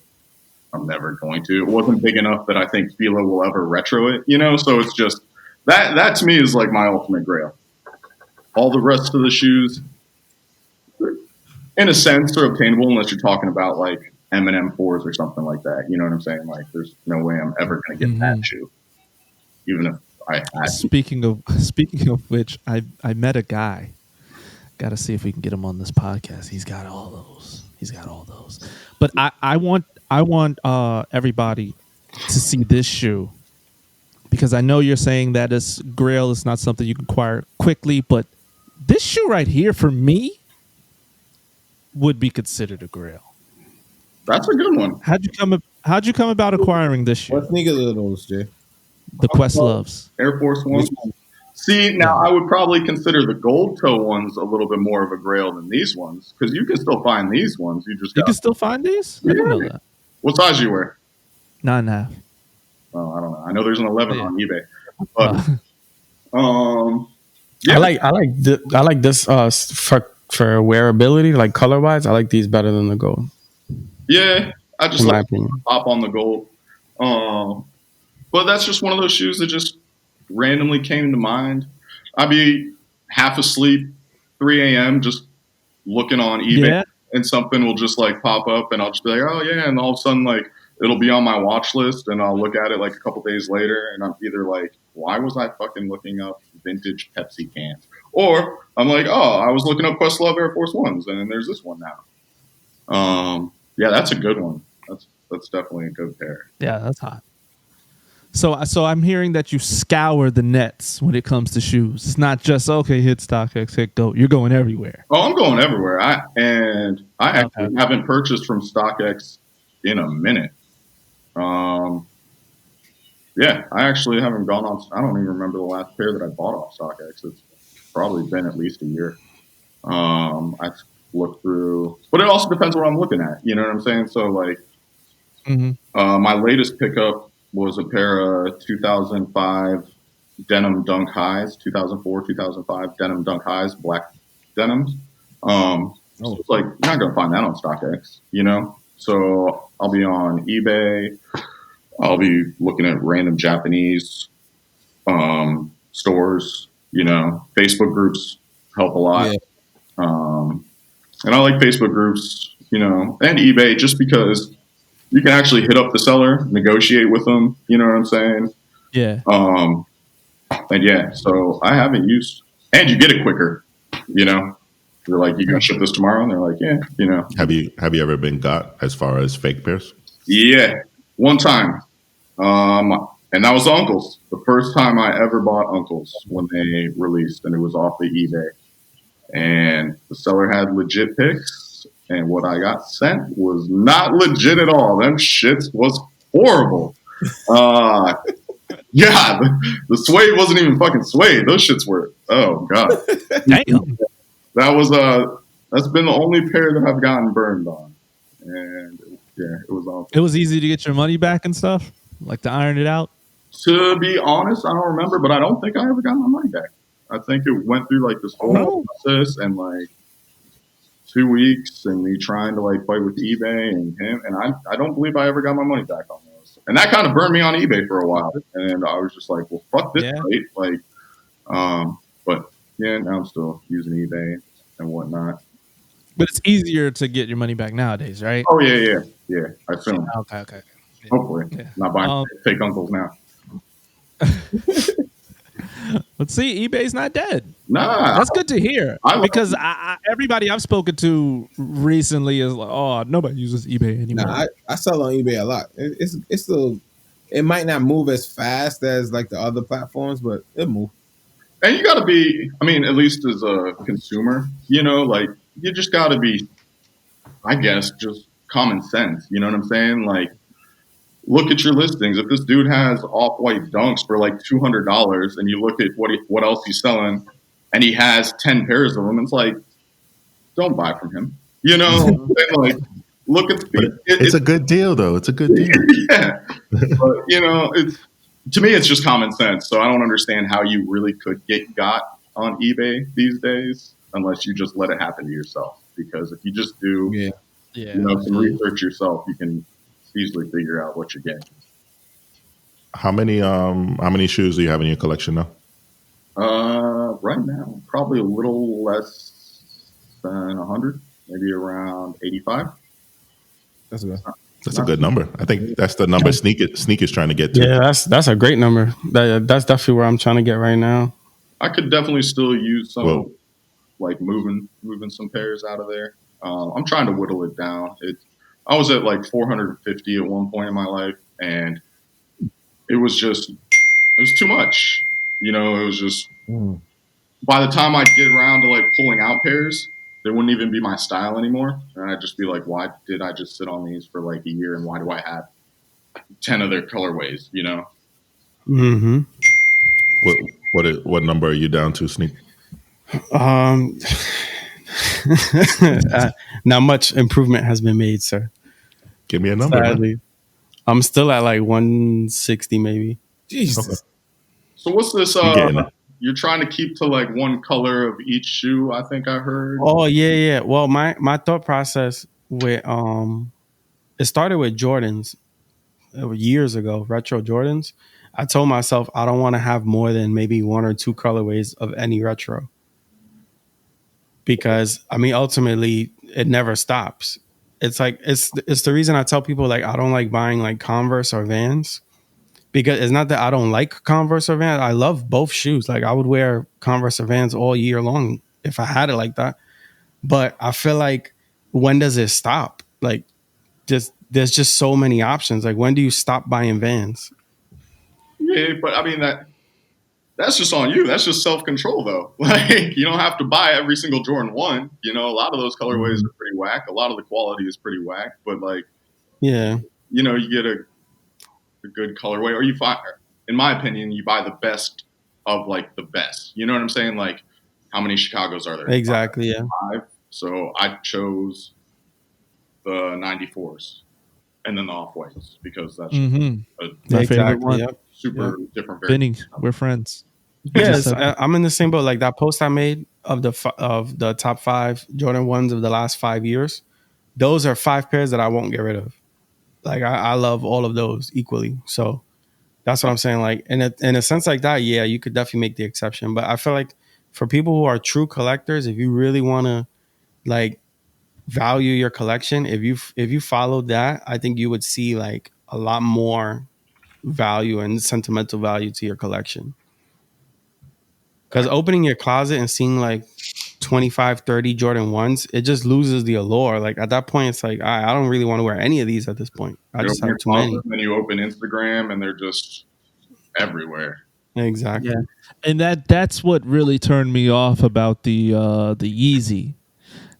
I'm never going to. It wasn't big enough that I think Fila will ever retro it, So it's just that to me is like my ultimate grail. All the rest of the shoes, in a sense, are obtainable unless you're talking about like M&M 4s or something like that. You know what I'm saying? Like, there's no way I'm ever going to get that shoe, even if I had. Speaking of which, I met a guy. Got to see if we can get him on this podcast. He's got all those. But I want everybody to see this shoe, because I know you're saying that this grail is not something you can acquire quickly, but this shoe right here for me would be considered a grail. That's a good one. How'd you come about acquiring this shoe? What sneakers are those, Jay? The Questloves. Air Force One. See, now I would probably consider the gold toe ones a little bit more of a grail than these ones, because you can still find these ones. You can still find these? I didn't know that. What size you wear? 9.5. Well, I don't know. I know there's an 11 on eBay, but yeah. I like this for wearability, like color wise. I like these better than the gold. Yeah, I just like pop on the gold. But that's just one of those shoes that just randomly came to mind. I'd be half asleep, 3 a.m., just looking on eBay, and something will just like pop up, and I'll just be like, oh yeah, and all of a sudden like it'll be on my watch list, and I'll look at it like a couple days later, and I'm either like, why was I fucking looking up vintage Pepsi cans? Or I'm like, oh, I was looking up Questlove Air Force Ones, and then there's this one now. Yeah, that's a good one. That's definitely a good pair. Yeah, that's hot. So I'm hearing that you scour the nets when it comes to shoes. It's not just hit StockX, hit go. You're going everywhere. Oh, I'm going everywhere. I actually haven't purchased from StockX in a minute. Yeah, I actually haven't gone on. I don't even remember the last pair that I bought off StockX. It's probably been at least a year. I looked through, but it also depends what I'm looking at. You know what I'm saying? So like, my latest pickup was a pair of 2005 denim Dunk Highs, 2004, 2005 denim Dunk Highs, black denims. So it's like, you're not going to find that on StockX, So I'll be on eBay. I'll be looking at random Japanese stores, Facebook groups help a lot. Yeah. And I like Facebook groups, and eBay just because you can actually hit up the seller, negotiate with them. You know what I'm saying? Yeah. And yeah, so I haven't used, and you get it quicker. They're like, you gonna ship this tomorrow? And they're like, yeah. Have you ever been got as far as fake pairs? Yeah, one time. And that was Uncle's. The first time I ever bought Uncle's when they released, and it was off the eBay. And the seller had legit pics. And what I got sent was not legit at all. Them shits was horrible. Yeah, the suede wasn't even fucking suede. Those shits were, oh god. Damn. That's been the only pair that I've gotten burned on. And yeah, it was awful. It was easy to get your money back and stuff? Like to iron it out? To be honest, I don't remember, but I don't think I ever got my money back. I think it went through like this whole process and like 2 weeks and me trying to like fight with eBay and him, and I don't believe I ever got my money back on those. And that kind of burned me on eBay for a while. And I was just like, well, fuck this, right? Like, but yeah, now I'm still using eBay and whatnot. But it's easier to get your money back nowadays, right? Oh yeah. I assume. Okay. Hopefully, not buying fake Uncles now. Let's see, eBay's not dead. Nah, that's good to hear. Because everybody I've spoken to recently is like, oh, nobody uses eBay anymore. Nah, I sell on eBay a lot. It's still, it might not move as fast as like the other platforms, but it moves. And you got to be, I mean, at least as a consumer, like you just got to be, I guess, just common sense. You know what I'm saying? Like, look at your listings. If this dude has off-white dunks for like $200 and you look at what else he's selling and he has 10 pairs of them, it's like, don't buy from him. Like, look at it's a good deal though. It's a good deal. Yeah. But, to me, it's just common sense. So I don't understand how you really could get got on eBay these days unless you just let it happen to yourself. Because if you just do some research yourself, you can easily figure out what you're getting. How many shoes do you have in your collection now? Right now, probably a little less than 100, maybe around 85. That's about. That's a good number. I think that's the number Sneak is trying to get to. Yeah, that's a great number. That's definitely where I'm trying to get right now. I could definitely still use some, Well- like moving some pairs out of there. I'm trying to whittle it down. I was at like 450 at one point in my life, and it was too much. You know, it was just by the time I'd get around to like pulling out pairs, they wouldn't even be my style anymore, and I'd just be like, why did I just sit on these for like a year, and why do I have 10 other colorways? You know. Mm-hmm. What number are you down to, Sneak? Not much improvement has been made, sir. Give me a number. Sadly, I'm still at like 160, maybe. Jesus. Okay. So what's this? You're getting it. You're trying to keep to like one color of each shoe, I think I heard. Oh yeah. Well, my thought process with it started with Jordans years ago, retro Jordans. I told myself I don't want to have more than maybe one or two colorways of any retro. Because I mean, ultimately, it never stops. It's like it's the reason I tell people like I don't like buying like Converse or Vans, because it's not that I don't like Converse or Vans. I love both shoes. Like I would wear Converse or Vans all year long if I had it like that. But I feel like, when does it stop? Like, there's just so many options. Like, when do you stop buying Vans? Yeah, but I mean that's just on you. That's just self-control, though. Like, you don't have to buy every single Jordan 1. You know, a lot of those colorways are pretty whack. A lot of the quality is pretty whack. But, like, Yeah, you know, you get a good colorway. Or you find, in my opinion, you buy the best of, like, the best. You know what I'm saying? Like, how many Chicagos are there? exactly. Yeah. 5. So I chose the 94s and then the off-whites because that's Mm-hmm. a My favorite Exactly. one. Yep. super different Vinny, variation. we're friends. Yes, said that. I'm in the same boat. Like that post I made of the top 5 Jordan 1s of the last 5 years. Those are 5 pairs that I won't get rid of. Like I love all of those equally. So that's what I'm saying. Like in a sense like that, yeah, you could definitely make the exception. But I feel like for people who are true collectors, if you really want to like value your collection, if you followed that, I think you would see like a lot more value and sentimental value to your collection. Because opening your closet and seeing like 25, 30 Jordan 1s, it just loses the allure. Like at that point, it's like, I don't really want to wear any of these at this point. I You just open your have too many. closet, and then you open Instagram, and they're just everywhere. Exactly. Yeah, and that's what really turned me off about the Yeezy.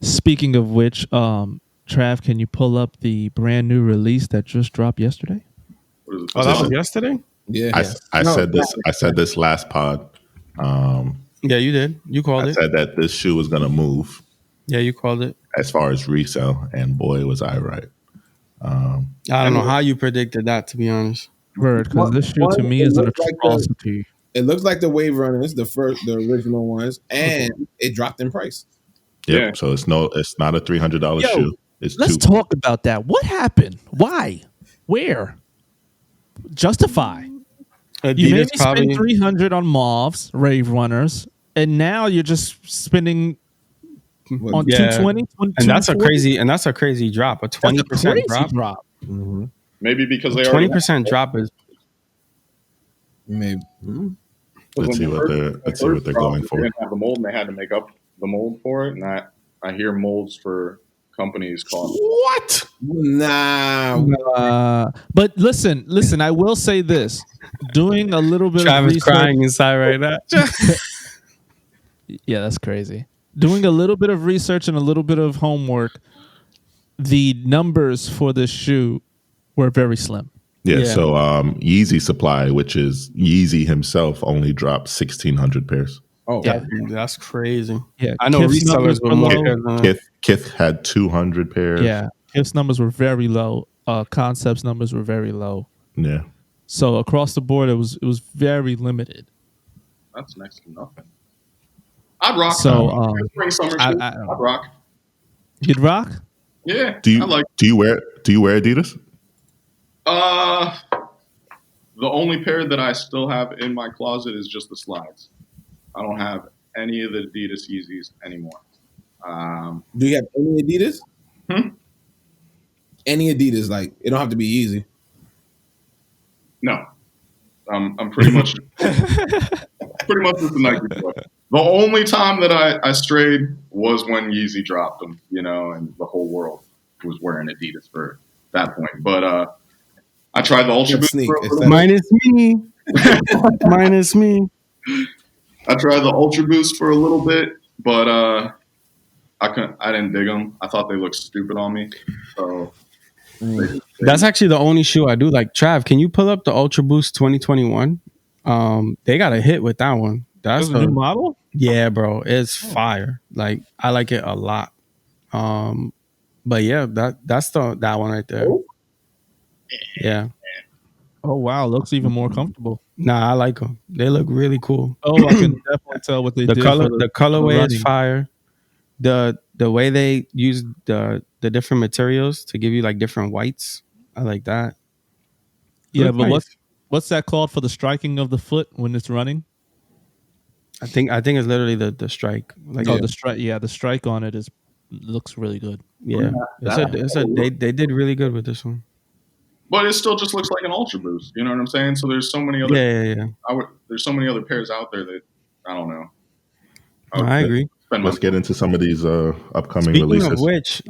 Speaking of which, Trav, can you pull up the brand new release that just dropped yesterday? What is it? Oh, that was yesterday? Yeah. I said this last pod. Yeah, you did. You called I it. said that this shoe was going to move Yeah, you called it. as far as resale, and boy, was I right. I don't know how you predicted that, to be honest. Word, because this shoe to me It is an looks like atrocity. It looks like the Wave Runners, the original ones, and it dropped in price. Yep. Yeah. So it's not a $300 Yo, shoe. It's Let's two. talk about that. What happened? Why? Where? Justify. You made Adidas me probably. spend 300 on Mauves, Rave Runners, and now you're just spending on Yeah. 220, And that's a 240? crazy drop. A That's 20% a crazy drop. Mm-hmm. Maybe because they already 20% drop is Maybe. Let's see what they're going for. They didn't have the mold, and they had to make up the mold for it. And I hear molds for companies cost. What? Nah. But listen, I will say this. Doing a little bit of Travis research. crying inside right now. Yeah, that's crazy. Doing a little bit of research and a little bit of homework, the numbers for this shoe were very slim. Yeah. Yeah. So Yeezy Supply, which is Yeezy himself, only dropped 1,600 pairs. Oh, Yeah. That's crazy. Yeah, I know Kith's resellers numbers were were more. low. Kith had 200 pairs. Yeah, Kith's numbers were very low. Concept's numbers were very low. Yeah. So across the board, it was very limited. That's next to nothing. I'd rock. So spring summer shoes. I I'd rock. you'd rock. Yeah. Do you I like. do you wear Adidas? The only pair that I still have in my closet is just the slides. I don't have any of the Adidas Yeezys anymore. Do you have any Adidas? Hmm? Any Adidas? Like it don't have to be easy. No, I'm pretty much just a Nike boy. The only time that I strayed was when Yeezy dropped them, and the whole world was wearing Adidas for that point. But I tried the Ultra Boost for Sneak. a little bit. Minus me. Minus me. I tried the Ultra Boost for a little bit, but I didn't dig them. I thought they looked stupid on me. So That's actually the only shoe I do. Like, Trav, can you pull up the Ultra Boost 2021? They got a hit with that one. That's There's a new model? Yeah, bro. It's fire. Like, I like it a lot. But yeah, that's that one right there. Yeah. Oh, wow. Looks even more comfortable. Nah, I like them. They look really cool. Oh, I can definitely tell what they The did. the colorway is running. fire. The way they use the different materials to give you like different whites, I like that. Yeah, Look but nice. what's that called for the striking of the foot when it's running? I think it's literally the strike. Like, the strike. Yeah, the strike on it looks really good. yeah, they did really good with this one. But it still just looks like an Ultra Boost. You know what I'm saying? So there's so many other. Yeah. There's so many other pairs out there that I don't know. I agree. Let's get into some of these upcoming Speaking releases. of which,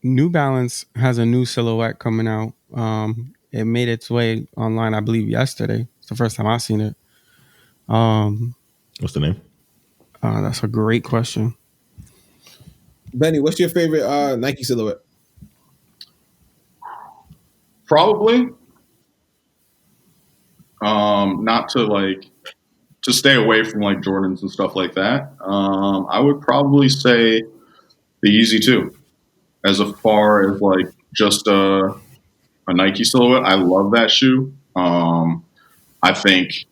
New Balance has a new silhouette coming out. It made its way online, I believe, yesterday. It's the first time I've seen it. What's the name? That's a great question. Benny, what's your favorite Nike silhouette? Probably. Not to stay away from like Jordans and stuff like that. I would probably say the Yeezy 2. As far as like just a Nike silhouette, I love that shoe. I think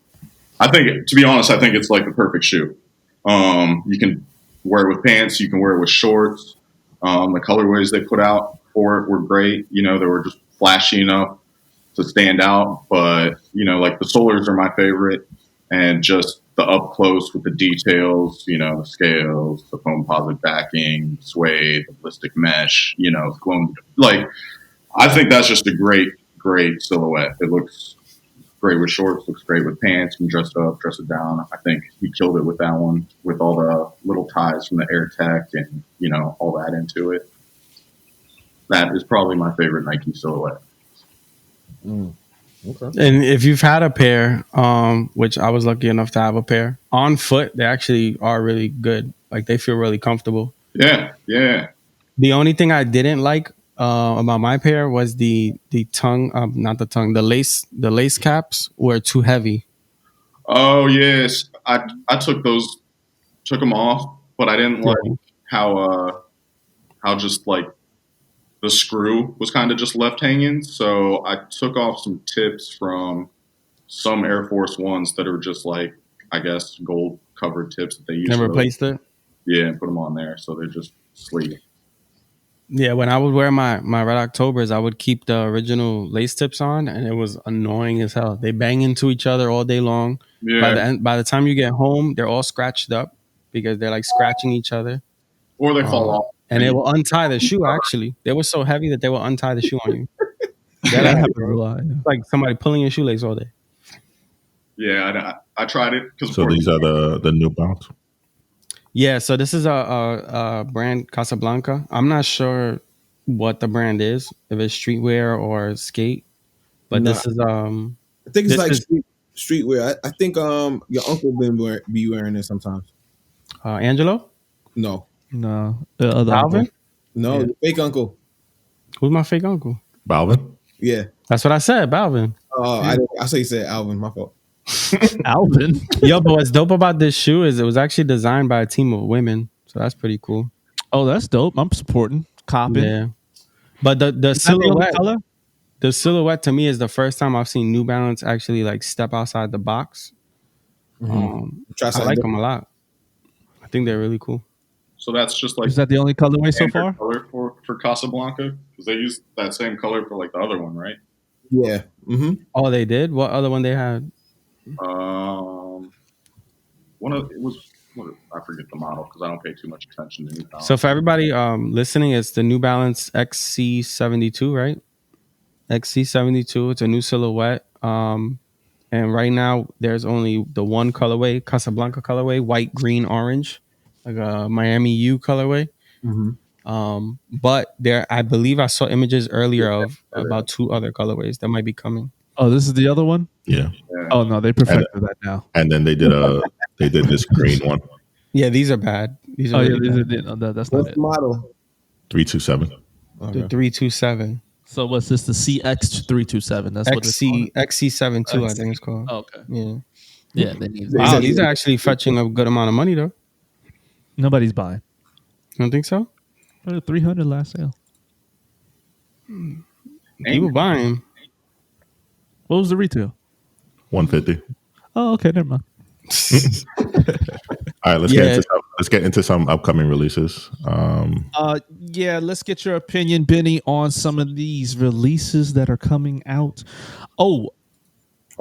to be honest, I think it's like the perfect shoe. You can wear it with pants, you can wear it with shorts. The colorways they put out for it were great. They were just flashy enough to stand out. But like the Solars are my favorite, and just the up close with the details. The scales, the foam composite backing, suede, the ballistic mesh. Glowing. Like I think that's just a great silhouette. It looks great with shorts, looks great with pants. You can dress it up, dress it down. I think he killed it with that one, with all the little ties from the Air Tech and all that into it. That is probably my favorite Nike silhouette. Okay. And if you've had a pair, which I was lucky enough to have a pair on foot, they actually are really good. Like they feel really comfortable. Yeah. The only thing I didn't like about my pair was the tongue, not the tongue, the lace caps were too heavy. Oh yes, I took them off, but I didn't like how just like the screw was kind of just left hanging. So I took off some tips from some Air Force Ones that are just like, I guess, gold covered tips that they use. Never replaced it? Yeah, and put them on there. So they're just sleek. Yeah, when I would wear my Red Octobers, I would keep the original lace tips on, and it was annoying as hell. They bang into each other all day long. Yeah. By the time you get home, they're all scratched up because they're like scratching each other. Or they fall off. And it will untie the shoe, actually. They were so heavy that they will untie the shoe on you. That happens a lot. Yeah. It's like somebody pulling your shoelace all day. Yeah, I tried it. So these are the New Balance? Yeah, so this is a brand, Casablanca. I'm not sure what the brand is, if it's streetwear or skate. But this is I think it's like streetwear. I think your uncle be wearing it sometimes. Angelo? No, the other Alvin? uncle. No, the fake uncle. Who's my fake uncle? Balvin? Yeah. That's what I said, Balvin. I say you said Alvin. My fault. Alvin. Yo, but what's dope about this shoe is it was actually designed by a team of women, so that's pretty cool. Oh, that's dope. I'm supporting. Copping. Yeah, but the silhouette, the silhouette to me is the first time I've seen New Balance actually like step outside the box. I like them a lot. I think they're really cool. So that's just like, is that the only colorway so far? Color for Casablanca, because they use that same color for like the other one, right? Yeah. Mm-hmm. Oh, they did. What other one they had? One of it was I forget the model because I don't pay too much attention to New So Balance. for everybody listening, it's the New Balance XC72, right? XC72. It's a new silhouette. And right now there's only the one colorway, Casablanca colorway, white, green, orange, like a Miami U colorway. Mm-hmm. But there, I believe I saw images earlier of about two other colorways that might be coming. Oh, this is the other one. Yeah. Yeah. Oh no, they perfected that now. And then they did this green one, Yeah, these are bad. These are Oh yeah, really bad. that's not What's it. the model? 327. The 327 So what's this? The CX327. That's what it's called. XC72, I think it's called. Oh, okay. Yeah. Yeah, they need. They Wow, said- these are actually fetching a good amount of money though. Nobody's buying. You don't think so? 300 last sale. People buying. What was the retail? 150. Oh, okay, never mind. All right, Yeah. let's get into some upcoming releases. Yeah, let's get your opinion, Benny, on some of these releases that are coming out. Oh,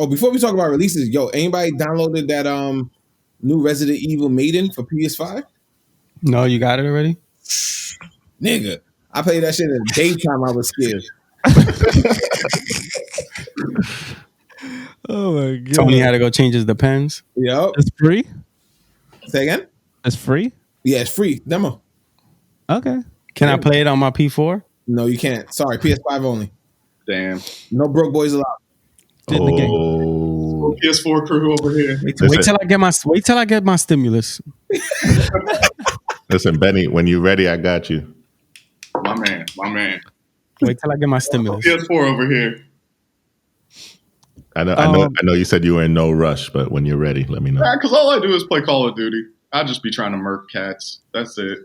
before we talk about releases, yo, anybody downloaded that new Resident Evil Maiden for PS5? No, you got it already? Nigga, I played that shit in the daytime. I was scared. oh my god! Tony had to go change his depends. Yep. It's free. Say again? It's free. Yeah, it's free. Demo. Okay. Can I play it on my P4? No, you can't. Sorry, PS5 only. Damn. No broke boys allowed. Get in the game. Oh, PS4 crew over here. Wait till I get my stimulus. listen, Benny, when you're ready, I got you. My man. Wait till I get my stimulus. PS4 over here. I know you said you were in no rush, but when you're ready, let me know. Because all I do is play Call of Duty. I just be trying to murk cats. That's it.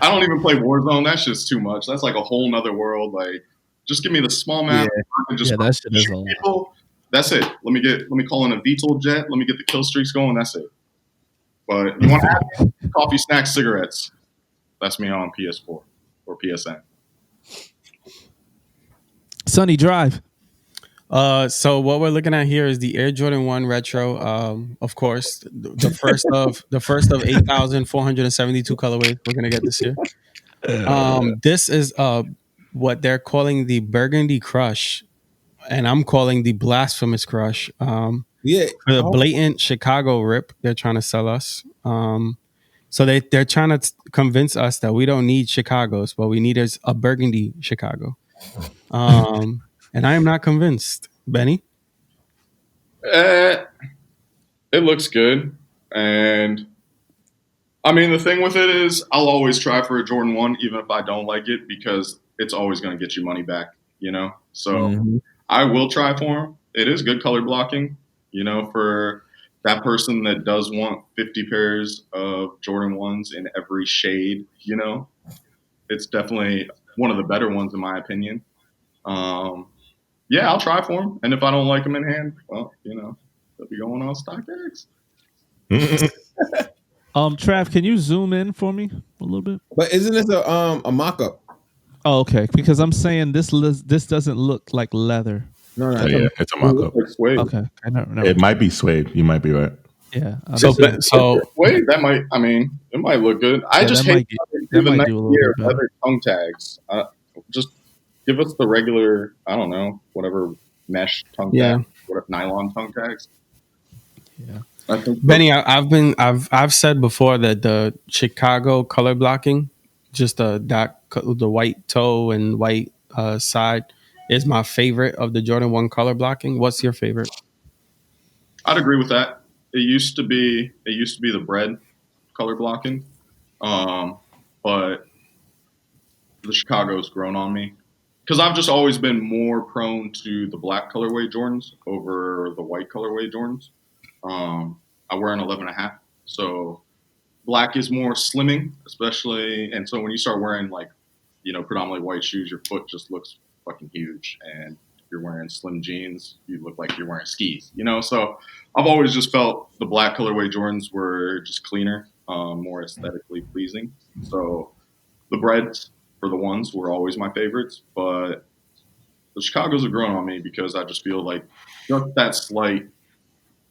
I don't even play Warzone. That's just too much. That's like a whole nother world. Like, just give me the small map. I can just that shit is shoot a lot. people. That's it. Let me call in a VTOL jet. Let me get the kill streaks going. That's it. But you want to have coffee, snacks, cigarettes? That's me on PS4 or PSN. Sunny Drive. So what we're looking at here is the Air Jordan 1 Retro. Of course, the first of 8,472 colorways we're gonna get this year. This is what they're calling the Burgundy Crush, and I'm calling the Blasphemous Crush. Yeah. For the blatant Chicago rip they're trying to sell us. So they're trying to convince us that we don't need Chicago's, what we need is a Burgundy Chicago. And I am not convinced. Benny? It looks good. And I mean, the thing with it is I'll always try for a Jordan 1, even if I don't like it, because it's always going to get you money back, you know? So I will try for them. It is good color blocking, you know, for that person that does want 50 pairs of Jordan 1s in every shade, you know? It's definitely one of the better ones, in my opinion. Yeah, I'll try for them. And if I don't like them in hand, well, you know, they'll be going on StockX. Trav, can you zoom in for me a little bit? But isn't this a mock-up? Oh, okay. Because I'm saying this doesn't look like leather. No, Oh, yeah, it's a mock-up. Like suede. Okay. It might be suede. You might be right. Yeah. So Suede, that might, I mean, it might look good. I just hate that the might next do a little year bit better. leather tongue tags. Just give us the regular, I don't know, whatever mesh tongue tags, whatever nylon tongue tags. Yeah. I think Benny, I've said before that the Chicago color blocking, just the white toe and white side, is my favorite of the Jordan 1 color blocking. What's your favorite? I'd agree with that. It used to be the bread color blocking, but the Chicago's grown on me because I've just always been more prone to the black colorway Jordans over the white colorway Jordans. I wear an 11.5, so black is more slimming, especially, and so when you start wearing like, you know, predominantly white shoes, your foot just looks fucking huge, and if you're wearing slim jeans, you look like you're wearing skis, you know. So I've always just felt the black colorway Jordans were just cleaner, more aesthetically pleasing. So the breads for the ones were always my favorites, but the Chicago's have grown on me because I just feel like just that slight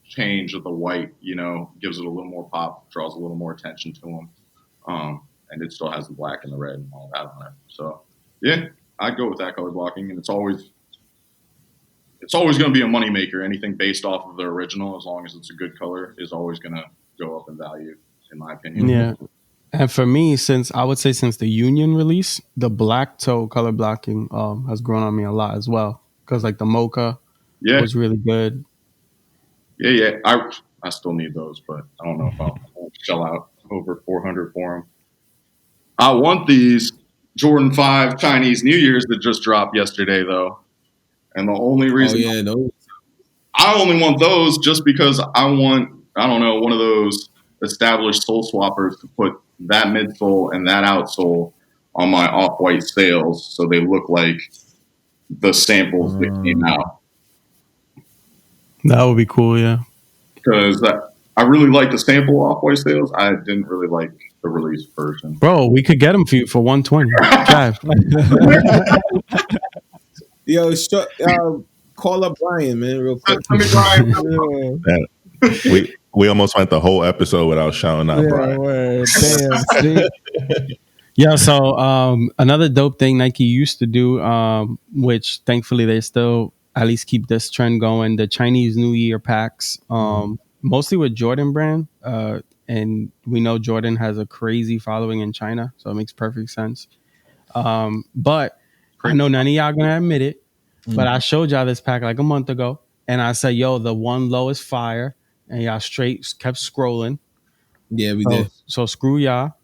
change of the white, gives it a little more pop, draws a little more attention to them, and it still has the black and the red and all that on it. So yeah, I'd go with that color blocking, and it's always going to be a moneymaker. Anything based off of the original, as long as it's a good color, is always going to go up in value, in my opinion. Yeah. And for me, since the Union release, the black toe color blocking has grown on me a lot as well. Because like the mocha was really good. Yeah. I still need those, but I don't know if I'll shell out over $400 for them. I want these Jordan 5 Chinese New Year's that just dropped yesterday, though. And the only reason I only want those just because I want, I don't know, one of those established sole swappers to put that midsole and that outsole on my off-white sails so they look like the samples that came out. That would be cool, yeah. Because I really like the sample off-white sails. I didn't really like the release version. Bro, we could get them for you for $120. Yo, call up Brian, man, real quick. We almost went the whole episode without shouting out Brian. Damn, yeah, so another dope thing Nike used to do, which thankfully they still at least keep this trend going, the Chinese New Year packs, mostly with Jordan brand. And we know Jordan has a crazy following in China, so it makes perfect sense. But I know none of y'all gonna admit it, but I showed y'all this pack like a month ago, and I said, yo, the one low is fire, and y'all straight kept scrolling. Yeah, we did. So screw y'all.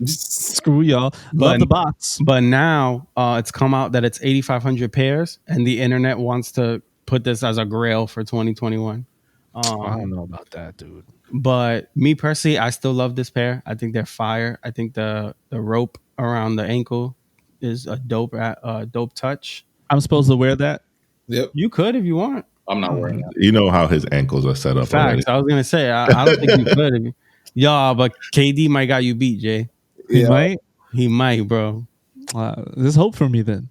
Screw y'all. Love the bots. But now it's come out that it's 8,500 pairs, and the internet wants to put this as a grail for 2021. I don't know about that, dude. But me personally, I still love this pair. I think they're fire. I think the rope around the ankle is a dope touch. I'm supposed to wear that? Yep. You could if you want. I'm not wearing that. You know how his ankles are set up. Facts. Already. I was gonna say I don't think you could. Y'all, but KD might got you beat, Jay. He might. He might, bro. There's hope for me then.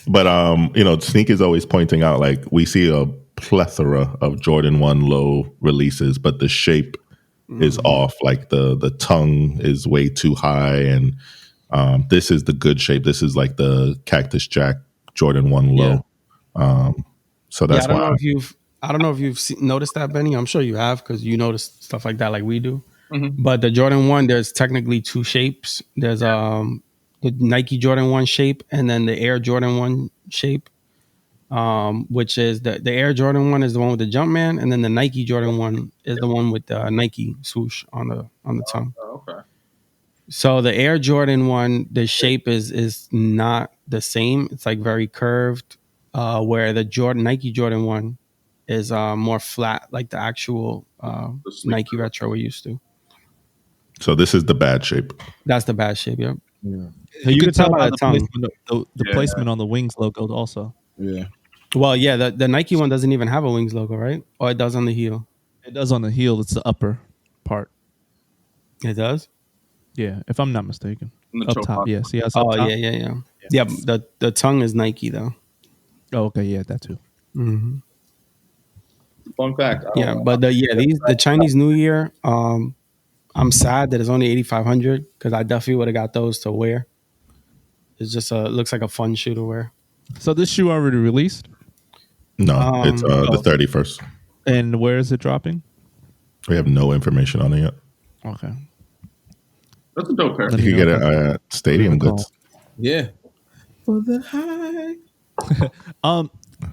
But Sneak is always pointing out like we see a plethora of Jordan 1 low releases, but the shape is off. Like the tongue is way too high, and this is the good shape. This is like the Cactus Jack Jordan 1 low. Yeah. So that's why I don't know if you've noticed that, Benny. I'm sure you have because you notice stuff like that like we do. But the Jordan 1, there's technically two shapes. There's the Nike Jordan 1 shape and then the Air Jordan 1 shape, which is the Air Jordan 1 is the one with the Jumpman, and then the Nike Jordan 1 is the one with the Nike swoosh on the tongue. Okay. So the Air Jordan 1, the shape is not the same. It's like very curved, where the Nike Jordan 1 is more flat, like the actual Nike Retro we're used to. So this is the bad shape. That's the bad shape, yep. Yeah. You can tell by the placement, the placement on the Wings logo also. Yeah. Well, yeah, the Nike one doesn't even have a Wings logo, right? Or it does on the heel? It does on the heel. It's the upper part. It does? Yeah, if I'm not mistaken. Up top, yes. Yeah, oh, top. Yeah. Yeah, the tongue is Nike, though. Oh, okay, yeah, that too. Mm-hmm. Fun fact. Yeah, but the Chinese New Year, I'm sad that it's only 8,500 because I definitely would have got those to wear. It's just looks like a fun shoe to wear. So this shoe already released? No, it's the 31st. And where is it dropping? We have no information on it yet. Okay. That's a dope pair. You can get it at Stadium Goods. Yeah. For the high.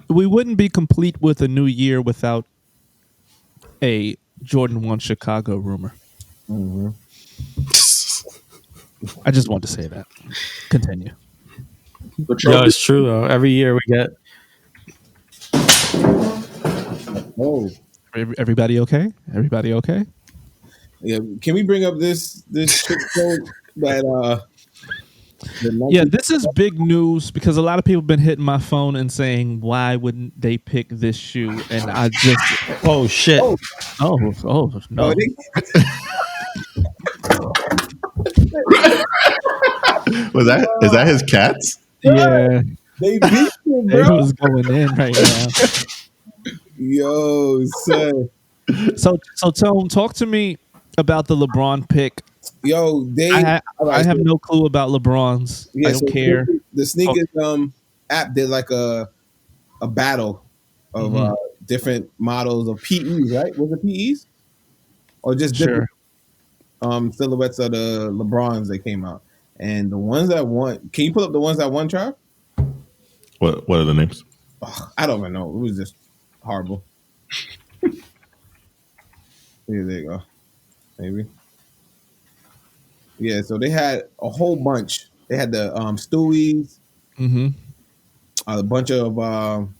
We wouldn't be complete with a new year without a Jordan 1 Chicago rumor. Mm-hmm. I just want to say that. Continue. Yeah, it's true though. Every year we get. Oh, everybody okay? Everybody okay? Yeah. Can we bring up this trick code that yeah, this is big news because a lot of people have been hitting my phone and saying, why wouldn't they pick this shoe? And I just oh shit. Oh no. Is that his cats? Yeah. They beat him, They bro. was going in right now. Yo, son. So Tone, talk to me about the LeBron pick. Yo, I they all I right. have So, no clue about LeBron's. I yeah, don't so care. the Talk, sneakers app did like a battle of Mhm. different models of PEs, right? Was it PEs or just different Sure. silhouettes of the LeBrons that came out? And the ones that won, can you pull up the ones that won, Trav? What are the names? Ugh, I don't even know. It was just horrible. Here, there you go. Maybe. Yeah, so they had a whole bunch. They had the Stewies, Hmm. a bunch of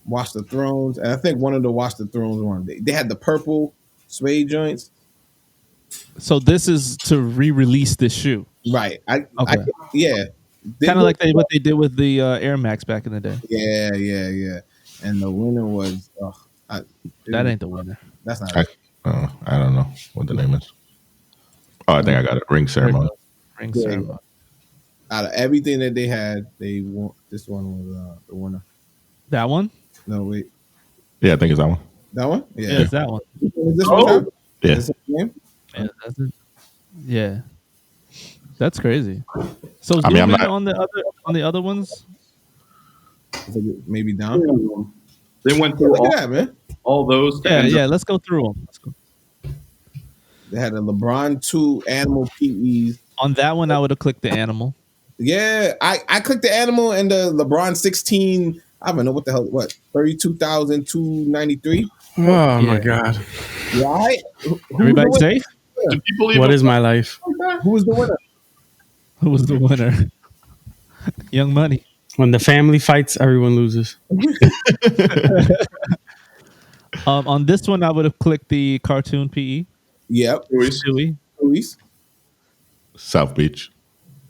Watch the Thrones, and I think one of the Watch the Thrones one. They had the purple suede joints. So this is to re-release this shoe. Right. I Okay. yeah. They Kind of did, like what they did with the Air Max back in the day. yeah. And the winner was That ain't the winner. that's not I, it. I don't know what the name is. Oh, I think I got it. Ring There it ceremony. goes. Ring Yeah, ceremony. Out of everything that they had, they won. This one was the winner. That one? No, wait, Yeah, I think it's that one. that one? Yeah, Yeah. it's that one. Is this Oh. one? Trav? Yeah. Is this the name? Yeah, that's it. Yeah. That's crazy. So I mean, I'm zoom in not. on the other ones. Is it maybe down. They went Yeah, through look at that, man. all those. Yeah, and yeah. Let's go through them. Let's go. They had a LeBron 2 animal PEs. On that one, I would have clicked the animal. Yeah, I clicked the animal and the LeBron 16. I don't know what the hell. What 32,293? Oh my Yeah. god. Right? Everybody safe? do people even What is my life? Who was the winner? Who was the winner? Young Money. When the family fights, everyone loses. On this one, I would have clicked the cartoon PE. Yep. Luis? Stewie. Luis? South Beach.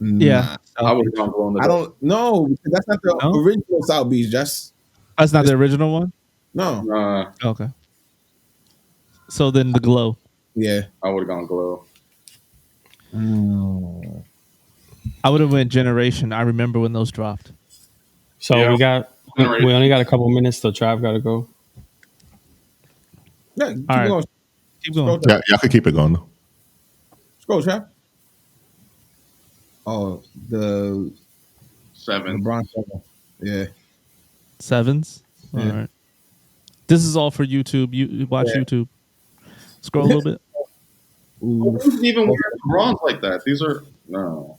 Yeah. I would have gone glow in the I dark. don't know. Because that's not the No? original South Beach. That's That's not the original one? no. Okay. So then the glow. Yeah. I would have gone glow. I would have went generation. I remember when those dropped. So Yeah. we only got a couple minutes till Trav got to go. Yeah. Keep All right. going. Keep Scroll, going. Trav. Yeah, y'all could keep it going though. Scroll, Trav. Oh, the 7. LeBron 7. Yeah. Sevens. All Yeah. right. This is all for YouTube. You watch Yeah. YouTube. Scroll a little bit. Ooh. Who's even wearing bronze like that? These are no.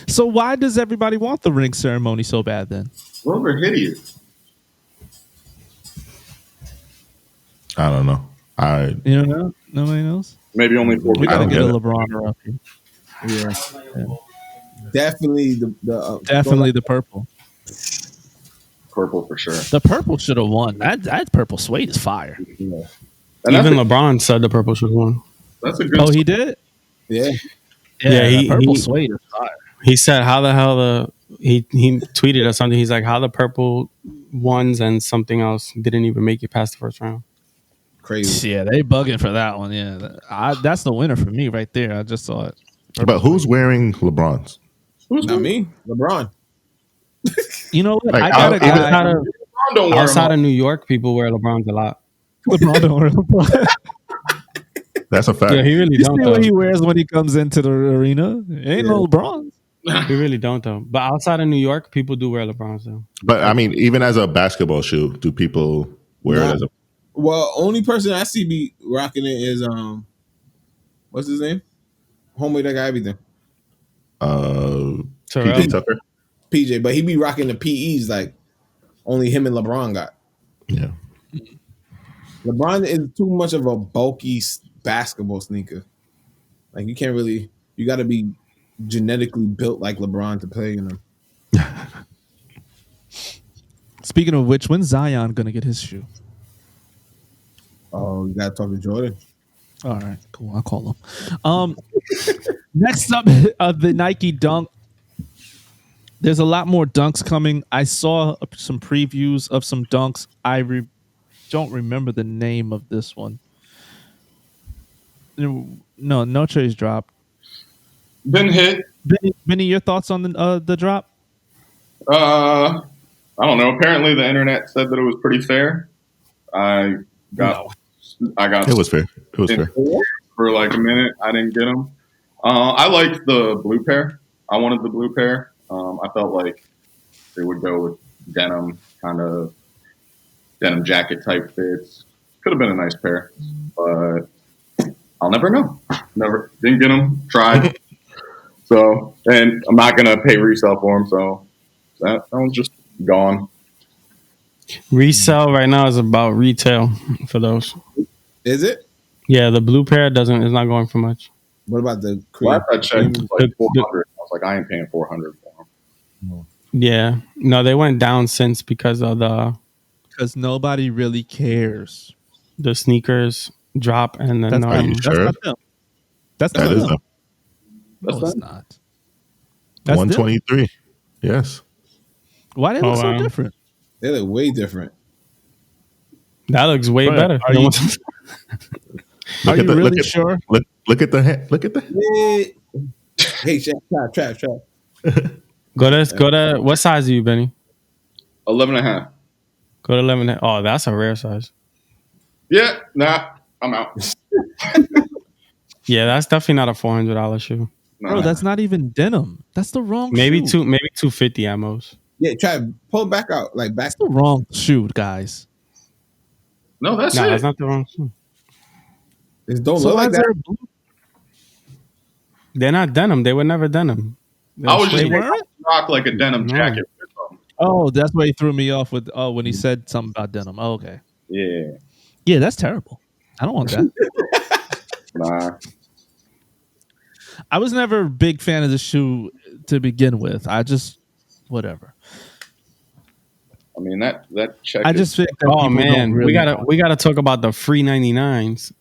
So why does everybody want the ring ceremony so bad then? Those are hideous. I don't know. You don't know? Nobody knows? Maybe only 4 We people. gotta don't get a get it. LeBron up here. Yeah. Definitely the Definitely the purple. Purple for sure. The purple should have won. That purple suede is fire. Yeah. And Even that's, LeBron said the purple should have won. that's a good. Oh, he did? Yeah. Yeah, he- that purple he- suede is fire. He said how the hell he tweeted us something. He's like, how the purple ones and something else didn't even make it past the first round. Crazy. Yeah, they bugging for that one. Yeah, that's the winner for me right there. I just saw it. But who's wearing LeBrons? Who's Not me. LeBron. You know what? Like, I got a even guy. Outside of, LeBron don't wear outside them. of New York, people wear LeBrons a lot. LeBron don't wear LeBron. That's a fact. Yeah, he really You don't see what he though. wears when he comes into the arena? Ain't no LeBron. He really don't though. But outside of New York, people do wear LeBrons though. But I mean, even as a basketball shoe, do people wear it as a? Well, only person I see be rocking it is what's his name? Homie that got everything. Terrell. PJ Tucker? PJ, but he be rocking the PEs like only him and LeBron got. Yeah. LeBron is too much of a bulky basketball sneaker. Like you can't really. You got to be genetically built like LeBron to play in them. Speaking of which, when's Zion gonna get his shoe? Oh, you got to talk to Jordan. All right, cool. I'll call him. Next up, the Nike Dunk. There's a lot more dunks coming. I saw some previews of some dunks. I don't remember the name of this one. No, no trays dropped. Been hit. Benny, your thoughts on the drop? I don't know. Apparently, the internet said that it was pretty fair. I got, I got It was fair. It was fair. for like a minute. I didn't get them. I liked the blue pair. I wanted the blue pair. I felt like they would go with denim, kind of denim jacket type fits. Could have been a nice pair, but I'll never know. Never didn't get them. Tried. So, and I'm not gonna pay resale for them. So that one's just gone. Resale right now is about retail for those. Is it? Yeah, the blue pair doesn't is not going for much. What about the cream? Last I checked, it was like The- 400. I was like, I ain't paying 400 for them. Yeah, no, they went down since because of Because nobody really cares. the sneakers drop and then That's, Are you that's sure? not them. That's That not is them. a No, That's it's not. That's 123. Yes. Why they Oh, look so wow. different? They look way different. that looks way Bro, better. are you- Are you really look at, sure? Look at the look at the Hey, trap. go to what size are you, Benny? 11 and a half. Go to 11. Oh, that's a rare size. Yeah, nah, I'm out. Yeah, that's definitely not a $400 shoe. Nah. Bro, that's not even denim. That's the wrong Maybe shoe. maybe 250 at most. Yeah, try pull it back out, like back. That's the wrong shoe, guys. No, that's No, it. that's not the wrong shoe. It don't So look why like is that. there a blue? They're not denim. They were never denim. I was just They thinking weren't? rock like a denim No. jacket or something. Oh, that's why he threw me off with when he said something about denim. Oh, okay. Yeah, Yeah, that's terrible. I don't want that. nah. I was never a big fan of the shoe to begin with. I just whatever. I mean that check. I is- just think that Oh people man, don't really we gotta talk about the free 99s.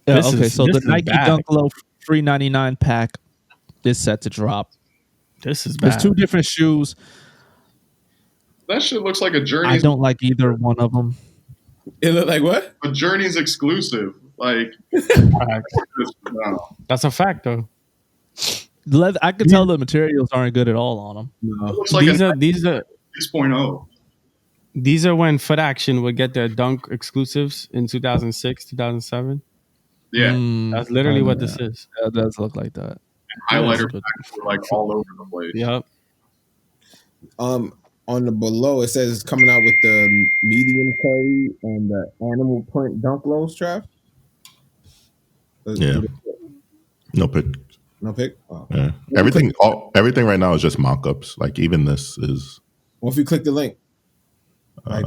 Yeah, This okay, is- so this the is Nike bad. Dunk Low free 99 pack is set to drop. This is bad. There's two different shoes. that shit looks like a I Journey's. don't like either one of them. It look like what? A Journey's exclusive. Like, Facts. no. That's a fact though. I can tell the materials aren't good at all on them. It No. looks like These a are 6.0. these are when Foot Action would get their Dunk exclusives in 2006, 2007. Yeah, That's literally I what know. this is. That does look like that. highlighter but- packs were like all over the place. Yep. On the below it says it's coming out with the medium curry and the animal print dunk lows, Trav. Yeah. No pick. No pick. Oh. Yeah. Everything right now is just mock-ups. Like even this is What if you click the link? Like,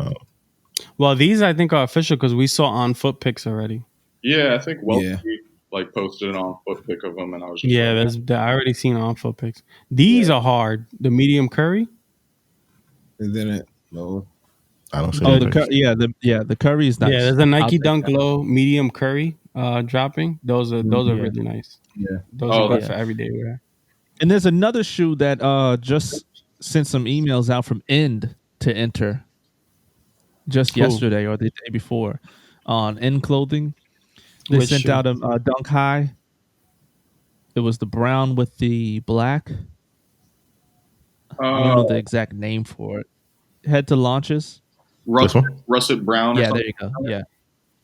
Well, these I think are official because we saw on foot pics already. Yeah, I think Wealthy Yeah. like posted it on foot pic of them, and I was just Yeah, like, I already seen on foot pics. These are hard. The medium curry. and then it no. I don't see Oh, any the picks. the curry is nice. Yeah, there's a I'll Nike take Dunk that. Low medium curry dropping. Those are Yeah. really nice. Yeah. Those Oh, are good yeah. for everyday wear. And there's another shoe that just sent some emails out from End to enter just Cool. yesterday or the day before on End Clothing. They Which sent shoe? out a Dunk High. It was the brown with the black. I don't know the exact name for it. Head to launches. This one? Russet Brown. Or Yeah, something. there you go. Yeah.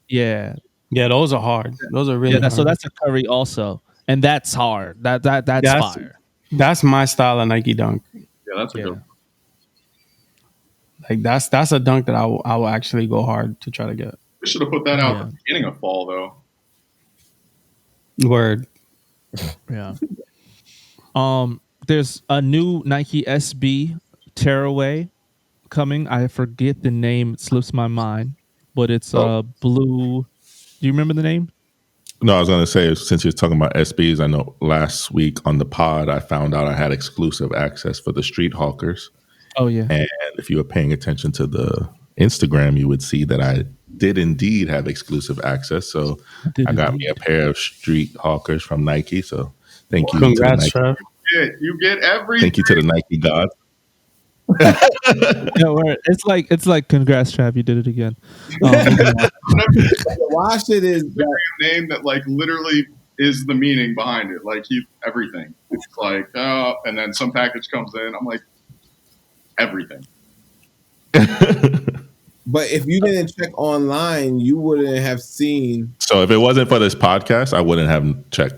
Yeah. Yeah, those are hard. Those are really Yeah, hard. so that's a curry also. And that's hard. That's That's- fire. That's my style of Nike Dunk. Yeah, that's a Yeah. good one. Like that's a dunk that I will actually go hard to try to get. We should have put that out Yeah. at the beginning of fall, though. Word. Yeah. There's a new Nike SB Tearaway coming. I forget the name; it slips my mind, but it's blue. Do you remember the name? No, I was gonna say since you're talking about SBs, I know last week on the pod I found out I had exclusive access for the Street Hawkers. Oh yeah. And if you were paying attention to the Instagram, you would see that I did indeed have exclusive access. So I got me a pair of Street Hawkers from Nike. So thank you Congrats, to the Nike. Trev. You get everything. Thank you to the Nike gods. Yeah, it's like congrats, Trav, you did it again. Why shit is that? Name that like literally is the meaning behind it. Like everything. It's like and then some package comes in. I'm like, everything. But if you didn't check online, you wouldn't have seen. So if it wasn't for this podcast, I wouldn't have checked.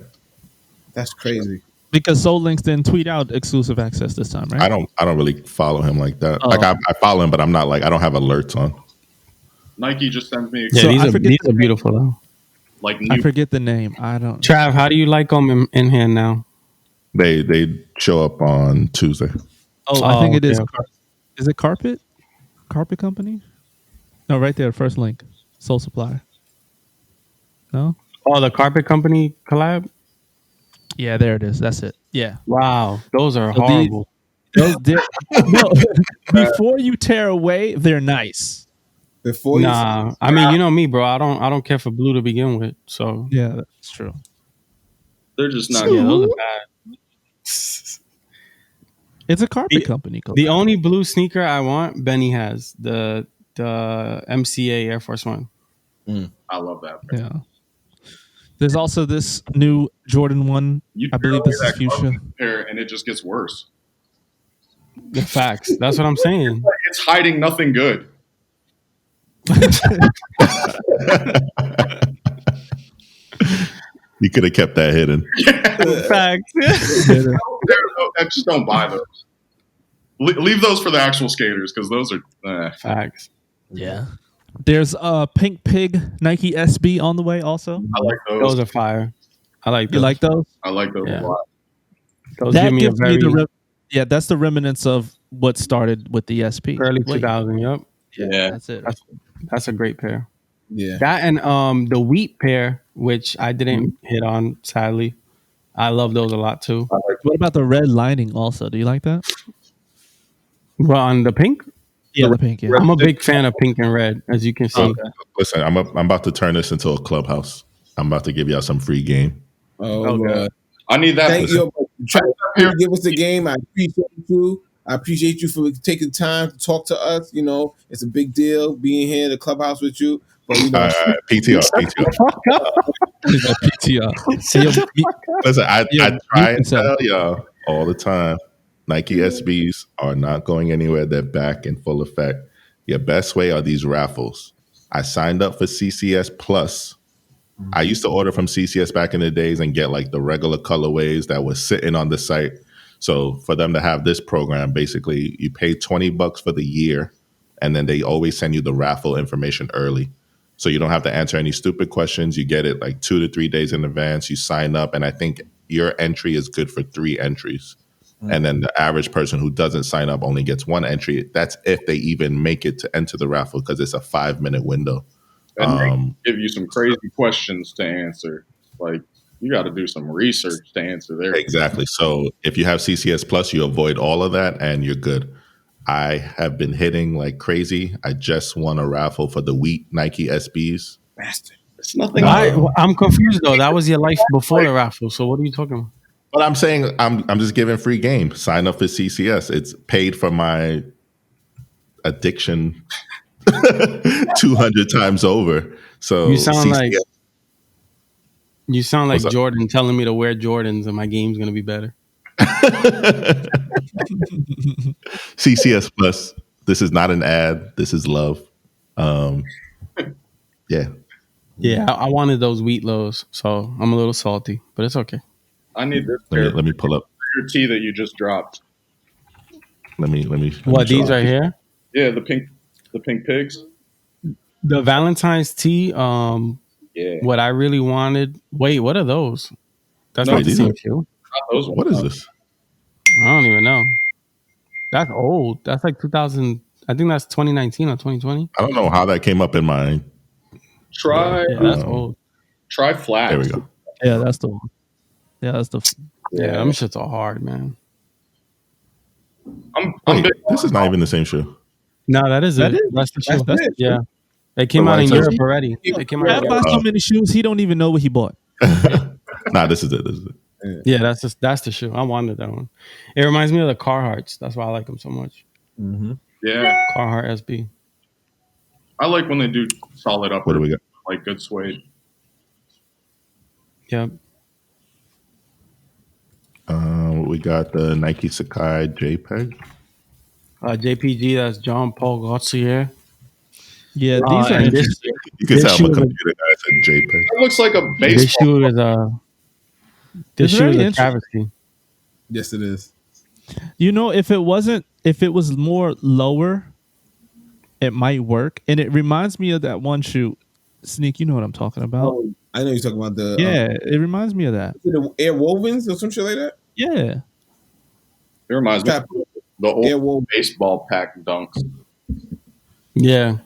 That's crazy. Because Soul Links didn't tweet out exclusive access this time, right? I don't really follow him like that. Oh. Like I follow him, but I'm not like, I don't have alerts on. Nike just sends me Yeah, So these I are forget the beautiful though. like I new. forget the name. I don't. Trav, how do you like them in here now? They show up on Tuesday. Oh, I think it is. okay. Is it Carpet? Carpet Company? No, right there. First link. Soul Supply. No. Oh, the Carpet Company collab. Yeah, there it is. That's it. Yeah. Wow, those are So horrible. No, before you tear away, they're nice. Before Nah, I mean, you know me, bro. I don't care for blue to begin with. So Yeah, that's true. They're just not. yeah, those are bad. It's a carpet company. The only blue sneaker I want, Benny has the MCA Air Force One. I love that. Yeah. There's also this new Jordan 1. I believe this is fuchsia. Pair, and it just gets worse. The facts. That's what I'm saying. It's hiding nothing good. You could have kept that hidden. Facts. I just don't buy those. Leave those for the actual skaters because those are Facts. Yeah. There's Pink Pig Nike SB on the way also. I like those. Those are fire. I like those. You like those? I like those Yeah. a lot. Those That give me a gives me very yeah, that's the remnants of what started with the SP. early Wait, 2000. Yep. Yeah. That's it. That's a great pair. Yeah. That and the wheat pair, which I didn't hit on, sadly. I love those a lot too. What about the red lining also? Do you like that? Well, on the pink, Yeah, the pink, yeah. I'm a big fan of pink and red, as you can see. Listen, I'm about to turn this into a clubhouse. I'm about to give y'all some free game. Oh, Okay. Lord. I need that. Thank you. Try to give us the game. I appreciate you. I appreciate you for taking time to talk to us. You know, it's a big deal being here in the clubhouse with you. But you know, PTR. PTR. See, Listen, I Yeah, try you and can tell y'all all the time, Nike SBs are not going anywhere. They're back in full effect. Your best way are these raffles. I signed up for CCS Plus. I used to order from CCS back in the days and get like the regular colorways that was sitting on the site. So for them to have this program, basically you pay $20 for the year, and then they always send you the raffle information early. So you don't have to answer any stupid questions. You get it like 2 to 3 days in advance. You sign up, and I think your entry is good for 3 entries. And then the average person who doesn't sign up only gets 1 entry. That's if they even make it to enter the raffle because it's a 5-minute window. And they give you some crazy questions to answer. Like you got to do some research to answer there. Exactly. So if you have CCS Plus, you avoid all of that and you're good. I have been hitting like crazy. I just won a raffle for the wheat Nike SBs. bastard. It's nothing. I'm confused though. That was your life before the raffle. So what are you talking about? But I'm saying I'm just giving free game. Sign up for CCS. It's paid for my addiction 200 times over. So You sound CCS, like What's up? Jordan telling me to wear Jordans and my game's gonna be better. CCS Plus. This is not an ad. This is love. Yeah. Yeah, I wanted those wheat lows, so I'm a little salty, but it's okay. I need this Let me pull up. your tea that you just dropped. Let me. What, show these you. Uh, right here? Yeah, the pink pigs. The Valentine's tea. Yeah, What I really wanted. Wait, what are those? That's No, not the these same are- shoe. not those ones. What is this? I don't even know. That's old. That's like 2000. I think that's 2019 or 2020. I don't know how that came up in my. Try Yeah, that's old. try flax. There we go. Yeah, that's the one. Yeah, that's the. Yeah, them shits are hard, man. I'm Wait, big. this is not even the same shoe. No, that is That it. is- That's the shoe. that's it. Yeah, they came The out in white Europe jersey? already. They came out. Brad buys so many shoes, he don't even know what he bought. Nah, this is it. Yeah, that's the shoe. I wanted that one. It reminds me of the Carhartts. That's why I like them so much. Yeah, Carhartt SB. I like when they do solid upper. What do we got? Like good suede. Yep. We got the Nike Sakai JPEG. JPG. That's John Paul Gaultier. Yeah, these are And this interesting. You can this tell I'm shoe a is a computer guy. I said JPEG. That looks like a this baseball. shoe is a this It's shoe is very a interesting. travesty. Yes, it is. You know, if it was more lower, it might work. And it reminds me of that one shoe. Sneak, you know what I'm talking about. Oh, I know you're talking about the Yeah, it reminds me of that. the Air Wovens or some shit like that. Yeah. It reminds me of the Air old Woven. baseball pack dunks. Yeah.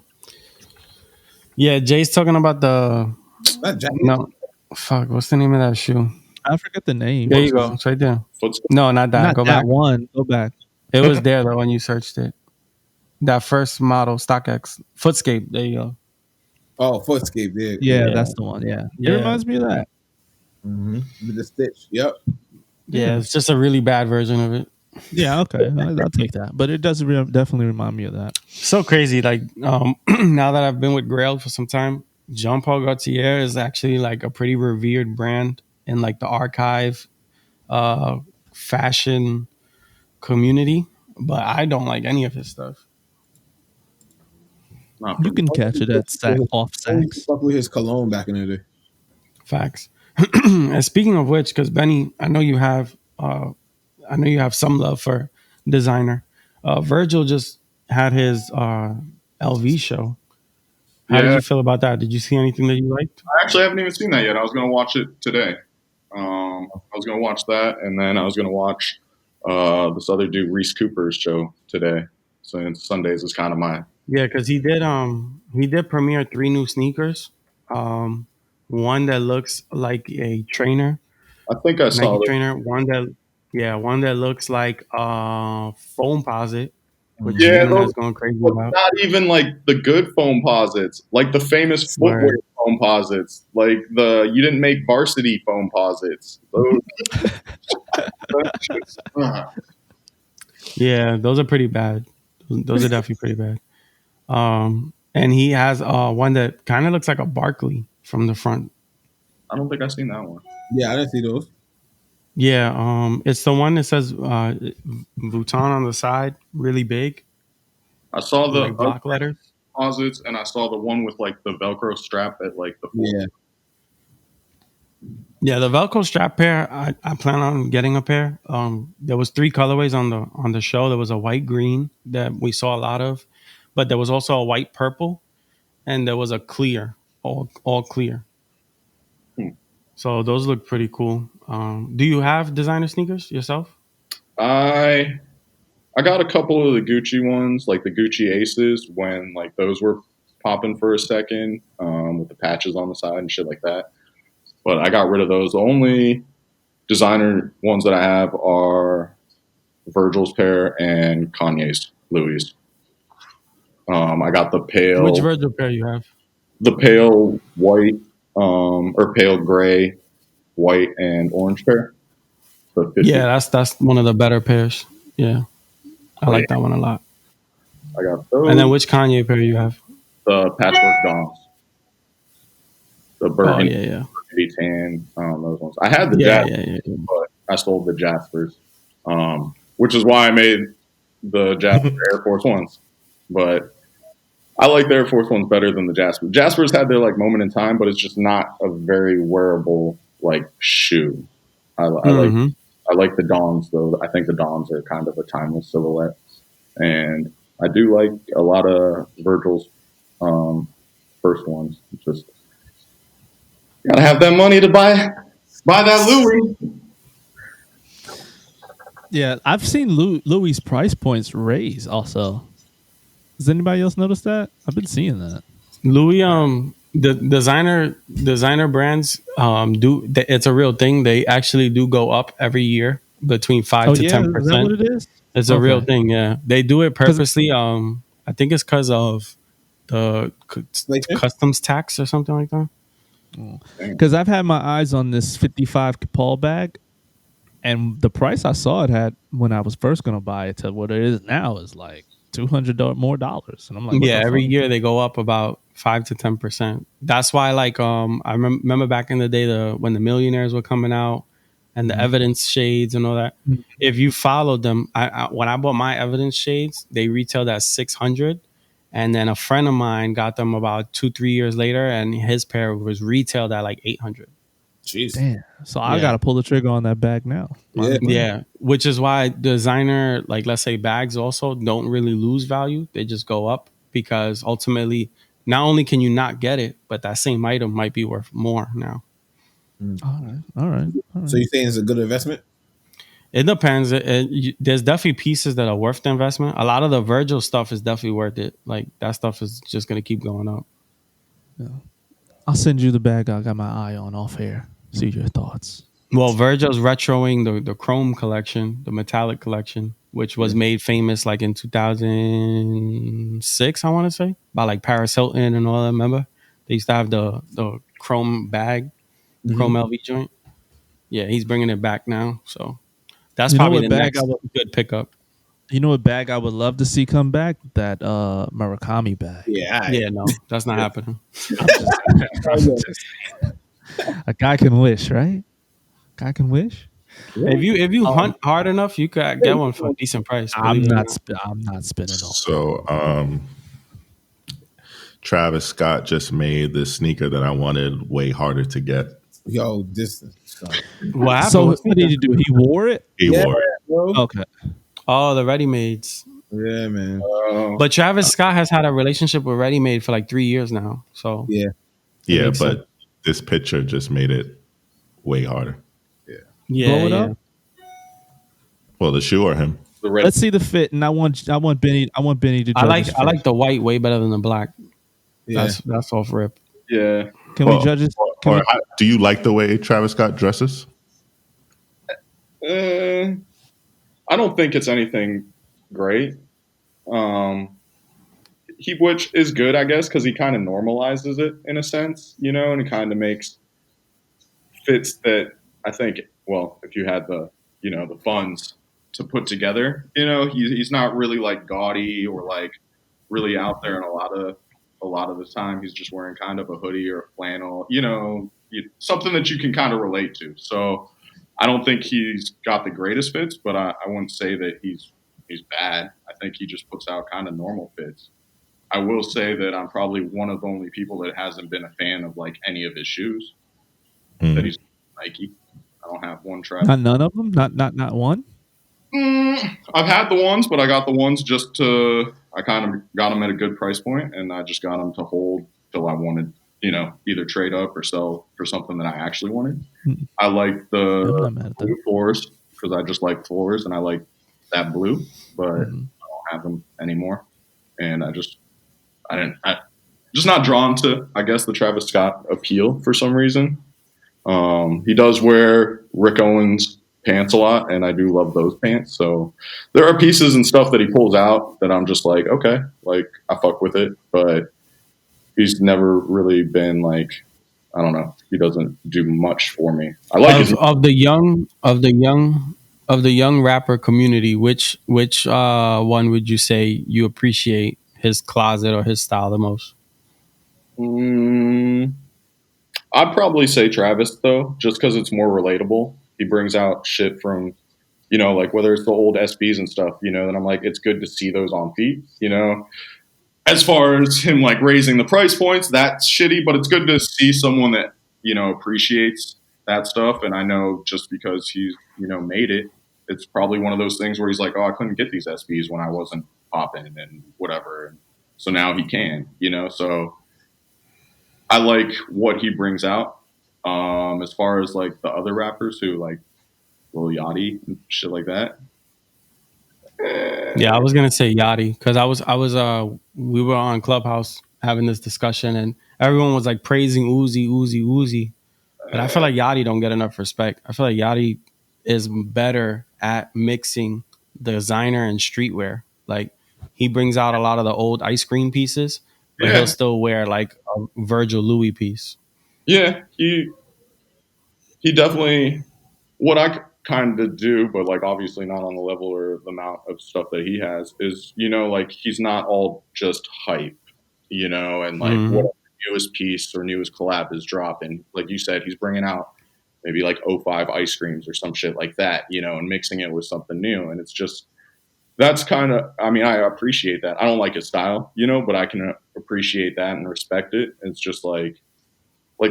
Yeah, Jay's talking about the Not Jack. no fuck, what's the name of that shoe? I forget the name. There you go. It's right there. Foot No, not that. Not Go that back. one. Go back. It was there though when you searched it. That first model, StockX. Footscape. There you go. Oh, Footscape. Yeah. Yeah, Yeah. that's the one. Yeah. It Yeah. reminds me of that. Mm-hmm. With the stitch. Yep. Yeah, it's just a really bad version of it. Yeah, okay. I'll take that. But it does definitely remind me of that. So crazy. Like now that I've been with Grail for some time, Jean Paul Gaultier is actually like a pretty revered brand in like the archive uh fashion community. But I don't like any of his stuff. Not You for can catch it at off I used to sacks. fuck with his cologne back in the day. Facts. And speaking of which, because Benny, I know you have some love for designer. Virgil just had his LV show. How did Yeah. you feel about that? Did you see anything that you liked? I actually haven't even seen that yet. I was going to watch it today. I was going to watch that, and then I was going to watch this other dude, Reese Cooper's show today. So Sundays is kind of my. Yeah, because he did premiere 3 new sneakers. One that looks like a trainer, I think I saw Nike that. trainer. One that looks like foam posit, which the Yeah, internet's going crazy but about. not even like the good foam posits, like the famous footwear Word. foam posits, like you didn't make varsity foam posits. Those, Yeah, those are pretty bad. Those are definitely pretty bad. And he has one that kind of looks like a Barkley from the front. I don't think I've seen that one. Yeah, I didn't see those. Yeah, it's the one that says Vuitton on the side, really big, I saw the like block letters. posits, and I saw the one with like the Velcro strap at like the Yeah. Yeah, the Velcro strap pair. I plan on getting a pair. There was 3 colorways on the show. There was a white green that we saw a lot of, but there was also a white purple, and there was a clear, all clear. Hmm. So those look pretty cool. Do you have designer sneakers yourself? I got a couple of the Gucci ones, like the Gucci Aces, when like those were popping for a second, with the patches on the side and shit like that. But I got rid of those. The only designer ones that I have are Virgil's pair and Kanye's Louis. I got the Which Virgil pair you have? pale white, or pale gray, white and orange pair. The 50. Yeah, that's one of the better pairs. Yeah, I like that one a lot. I got those. And then which Kanye pair you have? The patchwork dons, the Oh burgundy, yeah. tan, those ones. I had the Yeah, Jaspers, but I sold the Jaspers, which is why I made the Jasper Air Force Ones. But I like the Air Force Ones better than the Jaspers. Jaspers had their like moment in time, but it's just not a very wearable like shoe. I like the Dons though. I think the Dons are kind of a timeless silhouette, and I do like a lot of Virgil's first ones. Just gotta have that money to buy that Louis. Yeah, I've seen Louis' price points raise also. Does anybody else notice that? I've been seeing that. Louis, the designer brands, it's a real thing. They actually do go up every year between 5 to 10%. Is that what it is? It's a real thing. Yeah, they do it purposely. I think it's because of the customs tax or something like that. Because I've had my eyes on this 55 Paul bag, and the price I saw it had when I was first going to buy it to what it is now is like $200 more dollars, and I'm like, yeah, every year they go up about 5 to 10%. That's why, like, I remember back in the day, when the millionaires were coming out, and the evidence shades and all that. If you followed them, when I bought my evidence shades, they retailed at 600, and then a friend of mine got them about 2-3 years later, and his pair was retailed at like 800. Jeez. Damn. So I Yeah. got to pull the trigger on that bag now. Yeah. Yeah, which is why designer, like let's say bags, also don't really lose value. They just go up because ultimately, not only can you not get it, but that same item might be worth more now. All right. So you saying it's a good investment? It depends. There's definitely pieces that are worth the investment. A lot of the Virgil stuff is definitely worth it. Like that stuff is just gonna keep going up. I'll send you the bag I got my eye on off air. See your thoughts. Well, Virgil's retroing the Chrome collection, the metallic collection, which was made famous like in 2006, I want to say, by like Paris Hilton and all that. Remember, they used to have the Chrome bag, Chrome LV joint. Yeah, he's bringing it back now. So that's You know probably what the bag next good pickup. You know what bag I would love to see come back? That Murakami bag. Yeah. Yeah, no, that's not happening. A guy can wish, right? Guy can wish. If you hunt hard enough, you could get one for a decent price. I'm believe it or not. not. I'm not spinning on. So, Travis Scott just made this sneaker that I wanted way harder to get. Yo, this. What happened? So what did you do? He wore it. He wore it. Bro. Okay. Oh, the Ready Mades. Yeah, man. But Travis Scott has had a relationship with Ready Made for like 3 years now. So Yeah. Yeah, makes but sense. this picture just made it way harder. yeah, Blow it yeah. up. Well, the shoe or him? The red. Let's see the fit, and I want Benny to judge. I like the white way better than the black. Yeah. That's off rip. Yeah. Can we judge this? Do you like the way Travis Scott dresses? I don't think it's anything great. Which is good, I guess, because he kind of normalizes it in a sense, and he kind of makes fits that I think. Well, if you had the funds to put together, he's not really like gaudy or like really out there, and a lot of the time he's just wearing kind of a hoodie or a flannel, something that you can kind of relate to. So I don't think he's got the greatest fits, but I wouldn't say that he's bad. I think he just puts out kind of normal fits. I will say that I'm probably one of the only people that hasn't been a fan of like any of his shoes. That he's Nike. I don't have one try. Not none of them. Not one. I've had the ones, but I got the ones I kind of got them at a good price point, and I just got them to hold till I wanted, either trade up or sell for something that I actually wanted. I like the blue floors because I just like floors, and I like that blue, but I don't have them anymore. And I'm just not drawn to, I guess, the Travis Scott appeal for some reason. He does wear Rick Owens pants a lot, and I do love those pants. So there are pieces and stuff that he pulls out that I'm just like, okay, like I fuck with it, but he's never really been like, I don't know. He doesn't do much for me. I like of the young rapper community. Which one would you say you appreciate his closet or his style the most? I'd probably say Travis though, just because it's more relatable. He brings out shit from, like whether it's the old SBs and stuff, and I'm like, it's good to see those on feet, As far as him like raising the price points, that's shitty, but it's good to see someone that, appreciates that stuff. And I know just because he's, made it, it's probably one of those things where he's like, oh, I couldn't get these SBs when I wasn't popping and whatever. And so now he can, so I like what he brings out. As far as like the other rappers who like Lil Yachty and shit like that. Yeah, I was gonna say Yachty because we were on Clubhouse having this discussion and everyone was like praising Uzi, but I feel like Yachty don't get enough respect. I feel like Yachty is better at mixing designer and streetwear. Like he brings out a lot of the old ice cream pieces, but he'll still wear like a Virgil Louis piece. Yeah, he definitely what I kind of do, but like obviously not on the level or the amount of stuff that he has is, like he's not all just hype, and like what newest piece or newest collab is dropping. Like you said, he's bringing out maybe like '05 ice creams or some shit like that, and mixing it with something new. And it's just, that's kind of, I mean, I appreciate that. I don't like his style, but I can appreciate that and respect it. It's just like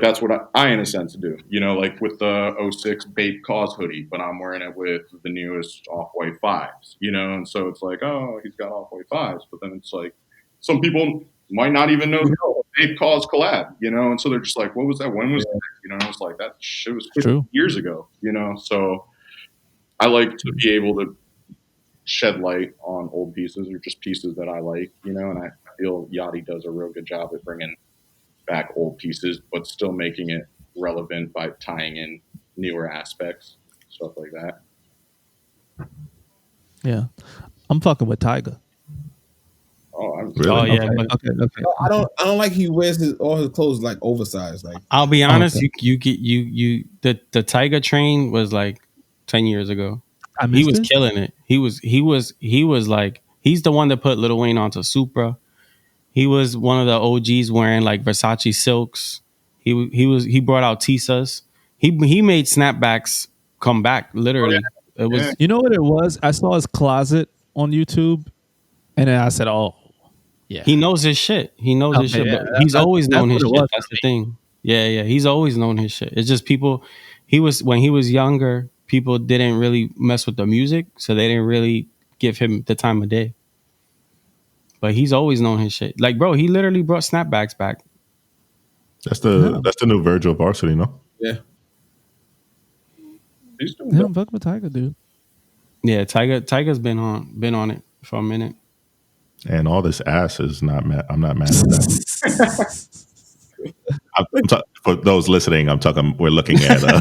that's what I in a sense do, like with the '06 Bape Cause hoodie, but I'm wearing it with the newest Off-White fives, and so it's like, oh, he's got Off-White fives, but then it's like some people might not even know the Bape Cause collab, and so they're just like, what was that? When was that? It's like that shit was 50 years ago, so I like to be able to shed light on old pieces or just pieces that I like, and I feel Yachty does a real good job at bringing back old pieces, but still making it relevant by tying in newer aspects, stuff like that. Yeah, I'm fucking with Tyga. Really? Yeah. But, okay. I don't like he wears all his clothes like oversized. Like, I'll be honest, the Tyga train was like 10 years ago. He was killing it. He was like, he's the one that put Lil Wayne onto Supra. He was one of the OGs wearing like Versace silks. He brought out Tisas. He made snapbacks come back. Literally, it was. You know what it was? I saw his closet on YouTube, and then I said, "Oh, yeah." He knows his shit. He knows his shit. But he's always known his shit. That's the thing. Yeah. He's always known his shit. It's just people. When he was younger, people didn't really mess with the music, so they didn't really give him the time of day. But he's always known his shit. Like, bro, he literally brought snapbacks back. That's the new Virgil Varsity, no? Yeah. I'm fucking with Tyga, dude. Yeah, Tyga's been on it for a minute. And all this ass is not mad. I'm not mad at that. For those listening, we're looking at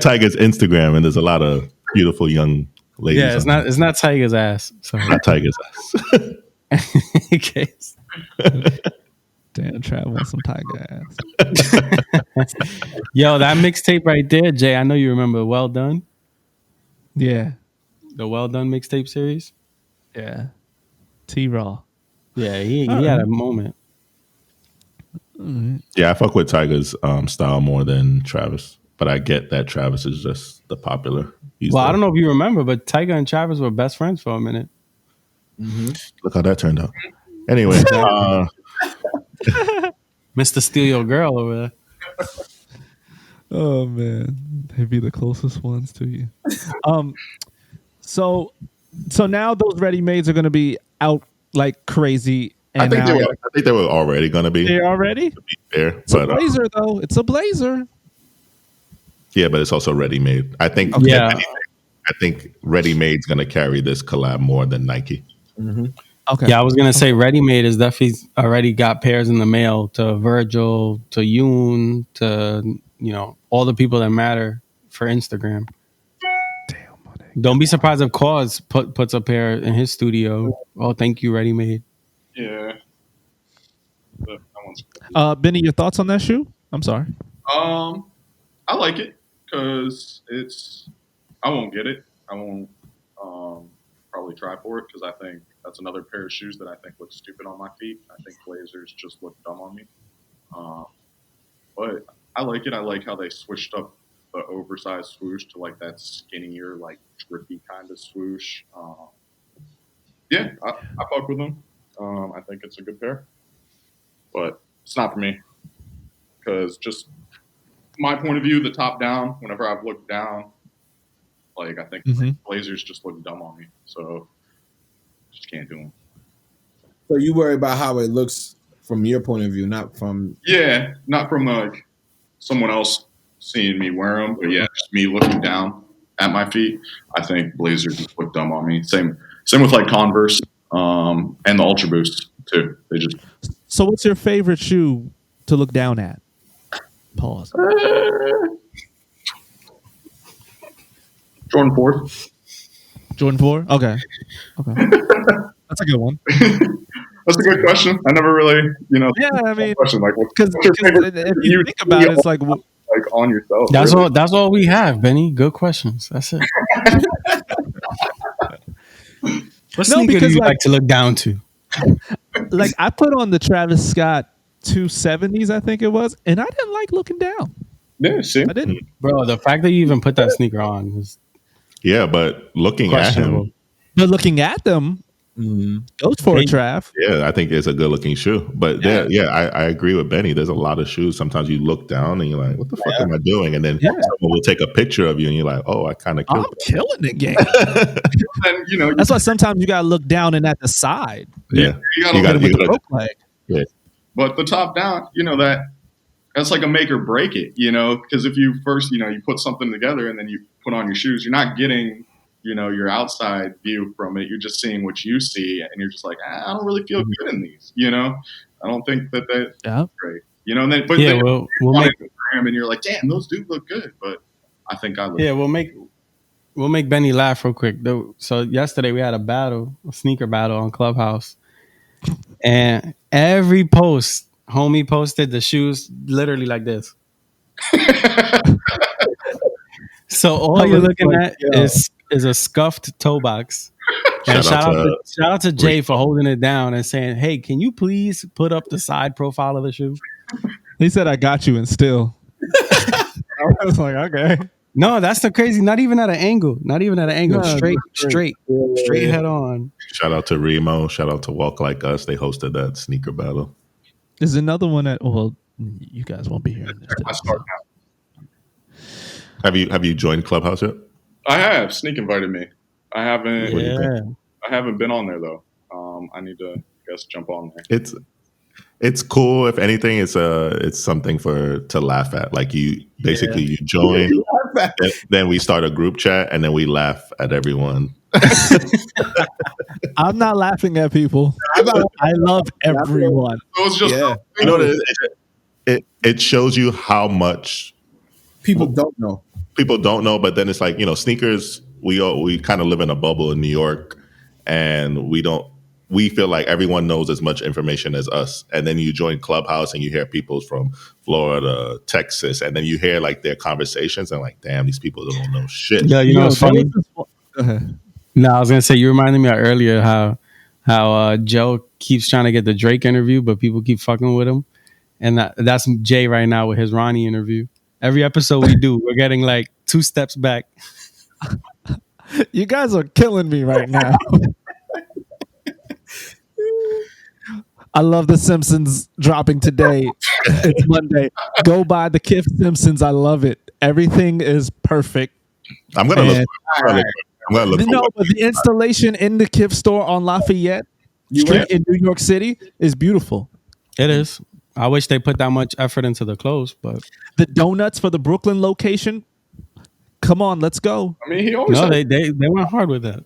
Tyga's Instagram, and there's a lot of beautiful young ladies. Yeah, it's not Tyga's ass. So. Not Tyga's ass. Okay. Damn, Trav wants some Tyga ass. Yo, that mixtape right there, Jay. I know you remember Well Done. Yeah. The Well Done mixtape series. Yeah. T-Raw. Yeah, he had a moment. Yeah, I fuck with Tyga's style more than Travis, but I get that Travis is just the popular. I don't know if you remember, but Tyga and Travis were best friends for a minute. Mm-hmm. Look how that turned out. Anyway, Mr. Steal Your Girl over there. Oh man, they'd be the closest ones to you. So now those ready-mades are going to be out like crazy. And I think they were already going to be. They already? To be fair, it's a blazer though. It's a blazer. Yeah, but it's also ready-made. I think. Okay. Yeah. I think ready-made's going to carry this collab more than Nike. Mm-hmm. Okay. Yeah, I was gonna say Ready Made is definitely already got pairs in the mail to Virgil, to Yoon, to all the people that matter for Instagram. Damn. Don't be surprised if Cause puts a pair in his studio. Oh, thank you, Ready Made. Yeah. Benny, your thoughts on that shoe? I'm sorry. I like it because I won't get it. I won't probably try for it because I think that's another pair of shoes that I think looks stupid on my feet. I think Blazers just look dumb on me. But I like it. I like how they switched up the oversized swoosh to like that skinnier, like drippy kind of swoosh. Yeah, I fuck with them. I think it's a good pair. But it's not for me because just my point of view, the top down, whenever I've looked down, like I think Blazers just look dumb on me. So just can't do them. So you worry about how it looks from your point of view, not from... Yeah, not from like someone else seeing me wear them, but yeah, just me looking down at my feet. I think Blazers just look dumb on me. Same with like Converse and the Ultra Boost too. They just... So what's your favorite shoe to look down at? Pause. Jordan 4. Jordan 4? Okay. That's a good one. That's a good question. I never really, Yeah, I mean, question like because if you think about it, it's like on yourself. That's really. That's all we have, Benny. Good questions. That's it. What sneaker do you like to look down to? Like I put on the Travis Scott 270s, I think it was, and I didn't like looking down. Yeah, see, I didn't. Bro, the fact that you even put that sneaker on is Yeah, but looking at questionable. him, But looking at them, goes for a Trav. yeah, I think it's a good looking shoe. But I agree with Benny. There's a lot of shoes. Sometimes you look down and you're like, what the fuck am I doing? And then someone will take a picture of you and you're like, oh, I kind of killed I'm killing the game. and you know That's why sometimes you gotta look down and at the side. Yeah. you gotta You gotta- look With you the gotta- broke leg. yeah. But the top down, that's like a make or break it, because if you first, you put something together and then you put on your shoes, you're not getting, your outside view from it. You're just seeing what you see, and you're just like, I don't really feel good in these, I don't think that's great, and then, but then we'll on make Instagram and you're like, damn, those do look good, but I think I look we'll make Benny laugh real quick. So yesterday we had a sneaker battle on Clubhouse, and every post, homie posted the shoes literally like this. So all you're looking at is a scuffed toe box. And shout out to Jay for holding it down and saying, "Hey, can you please put up the side profile of the shoe?" He said, "I got you," and still. I was like, okay. No, that's the crazy. Not even at an angle. No, Straight head on. Shout out to Remo. Shout out to Walk Like Us. They hosted that sneaker battle. There's another one that. Well, you guys won't be hearing this. I start now. Have you joined Clubhouse yet? I have. Sneak invited me. I haven't. Yeah. I haven't been on there though. I need to, jump on there. It's cool. If anything, it's something to laugh at. Like you join, then we start a group chat, and then we laugh at everyone. I'm not laughing at people. I love everyone. So it's just You know, it shows you how much People don't know. people don't know. But then it's like, sneakers. We kind of live in a bubble in New York, and we feel like everyone knows as much information as us. And then you join Clubhouse and you hear people from Florida, Texas, and then you hear like their conversations and like, damn, these people don't know shit. Yeah, you know what's funny? Go ahead. No, I was gonna say you reminded me earlier how Joe keeps trying to get the Drake interview, but people keep fucking with him, and that's Jay right now with his Ronnie interview. Every episode we do, we're getting like 2 steps back. You guys are killing me right now. I love The Simpsons dropping today. It's Monday. Go buy the Kif Simpsons. I love it. Everything is perfect. I'm gonna look. No, but the installation in the Kif store on Lafayette Street in New York City is beautiful. It is. I wish they put that much effort into the clothes, but The donuts for the Brooklyn location. Come on, let's go. I mean, he always no, they went hard with that.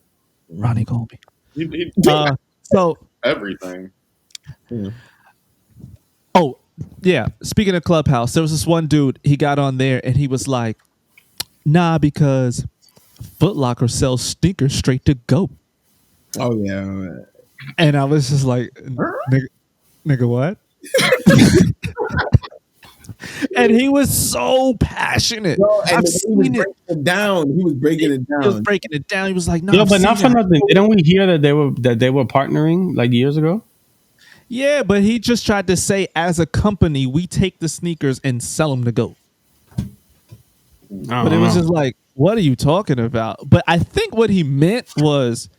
Ronnie called me. he So everything. Oh, yeah. Speaking of Clubhouse, there was this one dude, he got on there and he was like, nah, because Foot Locker sells sneakers straight to go. Oh yeah. And I was just like, nigga what? And he was so passionate. And I've he seen it. He was breaking it down. He was breaking it down. He was like, no, Yeah, I've but not seen for that. nothing. Didn't we hear that they were partnering like years ago? Yeah, but he just tried to say, as a company, we take the sneakers and sell them to go. But it was just like, what are you talking about? But I think what he meant was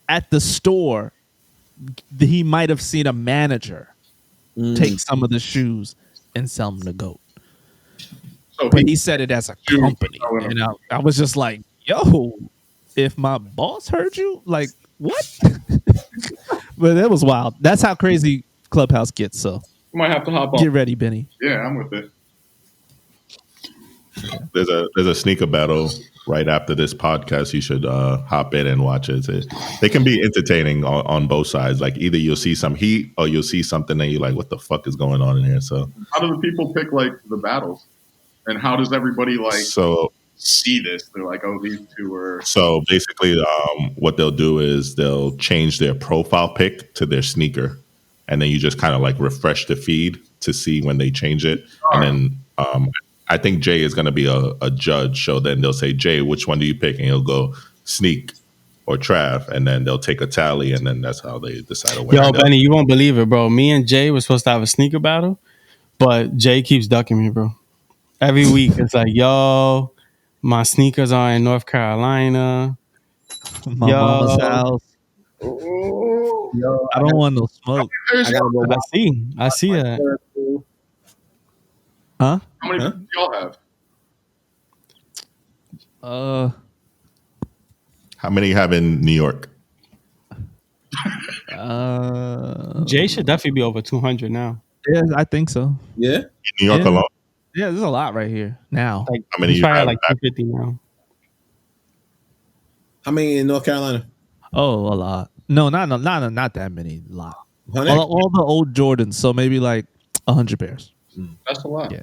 at the store, he might have seen a manager take some of the shoes and sell them to GOAT. So But he said it as a company. And I was just like, yo, if my boss heard you, like, what? But that was wild. That's how crazy Clubhouse gets. So might have to hop on. get ready, Benny. Yeah, I'm with it. There's a sneaker battle right after this podcast. You should hop in and watch it. They can be entertaining on both sides. Like either you'll see some heat or you'll see something and you're like, what the fuck is going on in here? So How do the people pick like the battles? And how does everybody see this? They're like, oh, these two are. So basically, what they'll do is they'll change their profile pic to their sneaker, and then you just kind of like refresh the feed to see when they change it. And then I think Jay is going to be a judge. So then they'll say, Jay, which one do you pick? And he'll go sneak or Trav, and then they'll take a tally, and then that's how they decide a winner. Yo, Benny, you won't believe it, bro. Me and Jay were supposed to have a sneaker battle, but Jay keeps ducking me, bro. Every week it's like, yo, my sneakers are in North Carolina. My mama's house. Oh, Yo, I don't want no smoke. I gotta go I watch see that. Huh? how many do y'all have? How many you have in New York? Jay should definitely be over 200 now. Yeah, I think so. Yeah. In New York Yeah. alone? Yeah, there's a lot right here now. Like, How many he's you probably have at like back? 250 now. How many in North Carolina? Oh, a lot. No, not that many. A lot. 100? All the old Jordans, so maybe like 100 pairs. That's a lot. Yeah.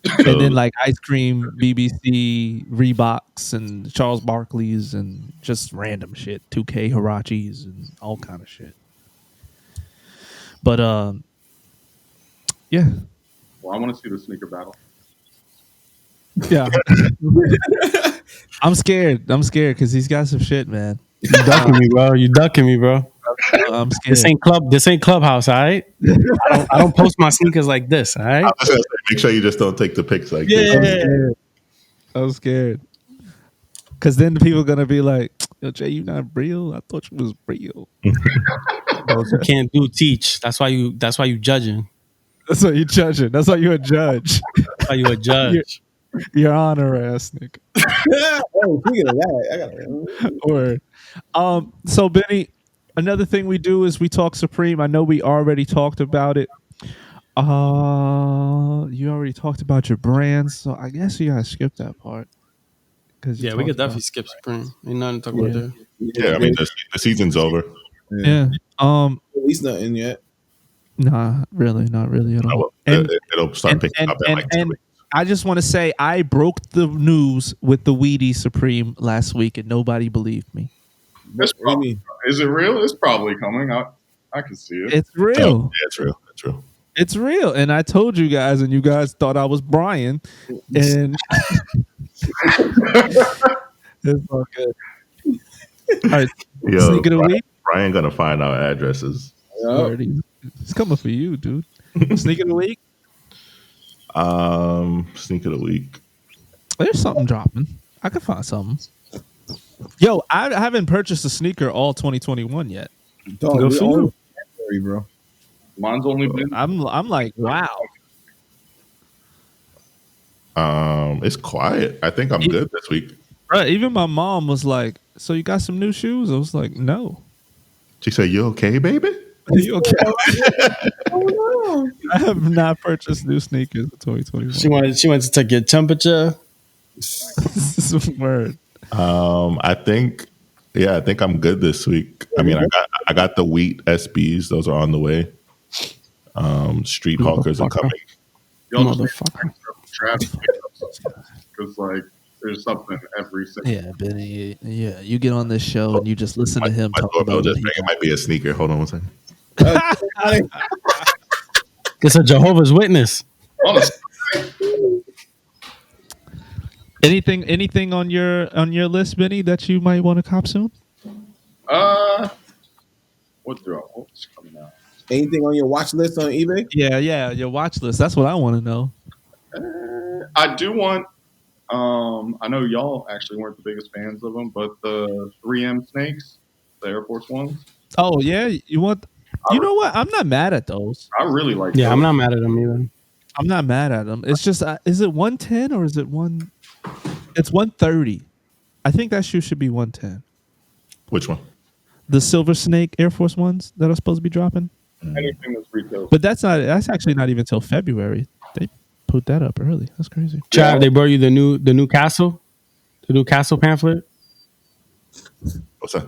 So, And then like Ice Cream, BBC, Reeboks, and Charles Barkley's, and just random shit. 2K Hirachis and all kind of shit. But yeah, Well, I want to see the sneaker battle. yeah. I'm scared because he's got some shit, man. You ducking me, bro. You ducking me, bro. I'm scared. This ain't Clubhouse, all right? I don't post my sneakers like this, all right? I was gonna say, make sure you just don't take the pics like this. I'm scared. Because then the people are gonna be like, "Yo, Jay, you not real? I thought you was real." Those who can't do teach. That's why you judging. That's what you judging. That's why you a judge. That's why you a judge. Your honor ass nigga. Oh, speaking of that, I gotta. Word. So Benny, another thing we do is we talk Supreme. I know we already talked about it. You already talked about your brands, so I guess you gotta skip that part. Yeah, we could definitely skip Supreme. Ain't nothing to talk about there. Yeah, I mean the season's over. Yeah. At least nothing yet. Nah, really, not really at all. It'll start picking up in like 2 weeks. I just want to say I broke the news with the Wheaties Supreme last week, and nobody believed me. It's What do you probably, mean? is it real? It's probably coming. I can see it. It's real. Yeah, it's real. It's real. It's real. And I told you guys, and you guys thought I was Brian. And it's all good. All right. Yo, Sneak of the week. Brian gonna find our addresses. Yup. It's coming for you, dude. Sneak of the week. Sneak of the week. There's something dropping. I could find something. Yo, I haven't purchased a sneaker all 2021 yet. Dog, Go we for only you. February, bro. Mine's only been. I'm like, wow. It's quiet. I think I'm good this week. Right, even my mom was like, "So you got some new shoes?" I was like, "No." She said, "You okay, baby?" Are you okay? Oh, I have not purchased new sneakers in 2021. She went to take your temperature. This is a word. I think I'm good this week. I mean, I got the wheat SBs; those are on the way. Street hawkers are coming. Y'all just Motherfucker. traffic because like there's something every single. Yeah, Benny. Yeah, you get on this show and you just listen to him My talk doorbell about just it. rang. It might be a sneaker. Hold on one second. It's a Jehovah's Witness. Honestly, Anything on your list, Benny, that you might want to cop soon? what's coming out? anything on your watch list on eBay? Yeah, your watch list. That's what I want to know. I do want. I know y'all actually weren't the biggest fans of them, but the 3M snakes, the Air Force Ones, Oh yeah, you want? You know what? I'm not mad at those. I really like. Yeah, those. I'm not mad at them either. I'm not mad at them. It's just, is it 110 or is it one? It's 130. I think that shoe should be 110. Which one? The Silver Snake Air Force Ones that are supposed to be dropping. Anything that's retail. But that's actually not even till February. They put that up early. That's crazy. Trav, they brought you the new castle pamphlet, What's that?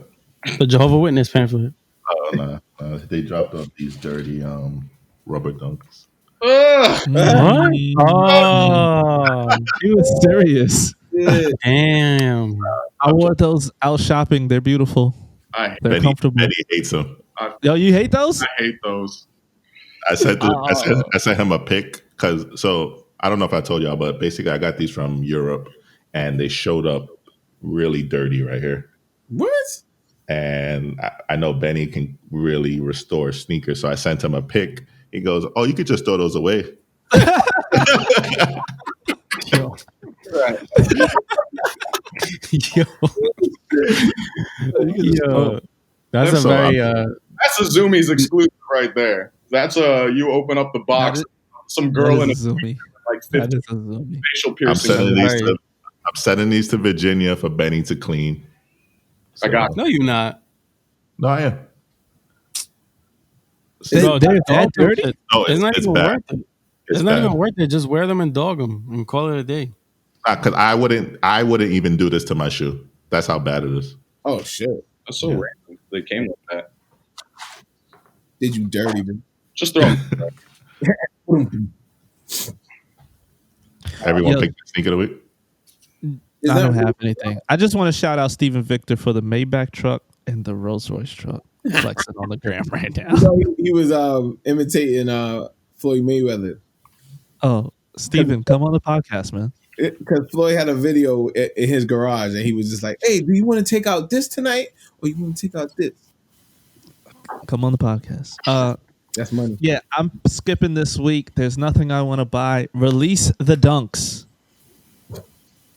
the Jehovah Witness pamphlet. Oh no, they dropped off these dirty rubber dunks. Ugh! What? Mm. Oh, He was serious. Yeah. damn. I wore those out shopping. They're beautiful. I They're comfortable. Benny hates them. Yo, you hate those? hate those. I sent him a pic because I don't know if I told y'all, but basically I got these from Europe and they showed up really dirty right here. What? and I know Benny can really restore sneakers. So I sent him a pic. He goes, "Oh, you could just throw those away." Yo, Right. Yo, you can just yo, that's a So, very That's a Zoomies exclusive right there. That's you open up the box, some girl in that a is a zoomie. like That 50 is a zoomie. facial I'm piercing. sending these to Virginia for Benny to clean. I got no, you're not. No, I am. Bro, They're just dog that them dirty? shit. No, It's not it's even bad. worth it. It's It's not bad. even worth it. Just wear them and dog them and call it a day. Because I wouldn't even do this to my shoe. That's how bad it is. Oh shit! That's so random. They came with that. Did you dirty? Man? Just throw them. Everyone Yo. picked the sneaker of the week. Is I that don't really- have anything. I just want to shout out Stephen Victor for the Maybach truck and the Rolls Royce truck. Flexing on the gram right now. You know, he was imitating Floyd Mayweather Oh, Stephen, come on the podcast, man. because Floyd had a video in his garage and he was just like, "Hey, do you want to take out this tonight or you want to take out this?" Come on the podcast. That's money. Yeah, I'm skipping this week. There's nothing I want to buy. Release the dunks.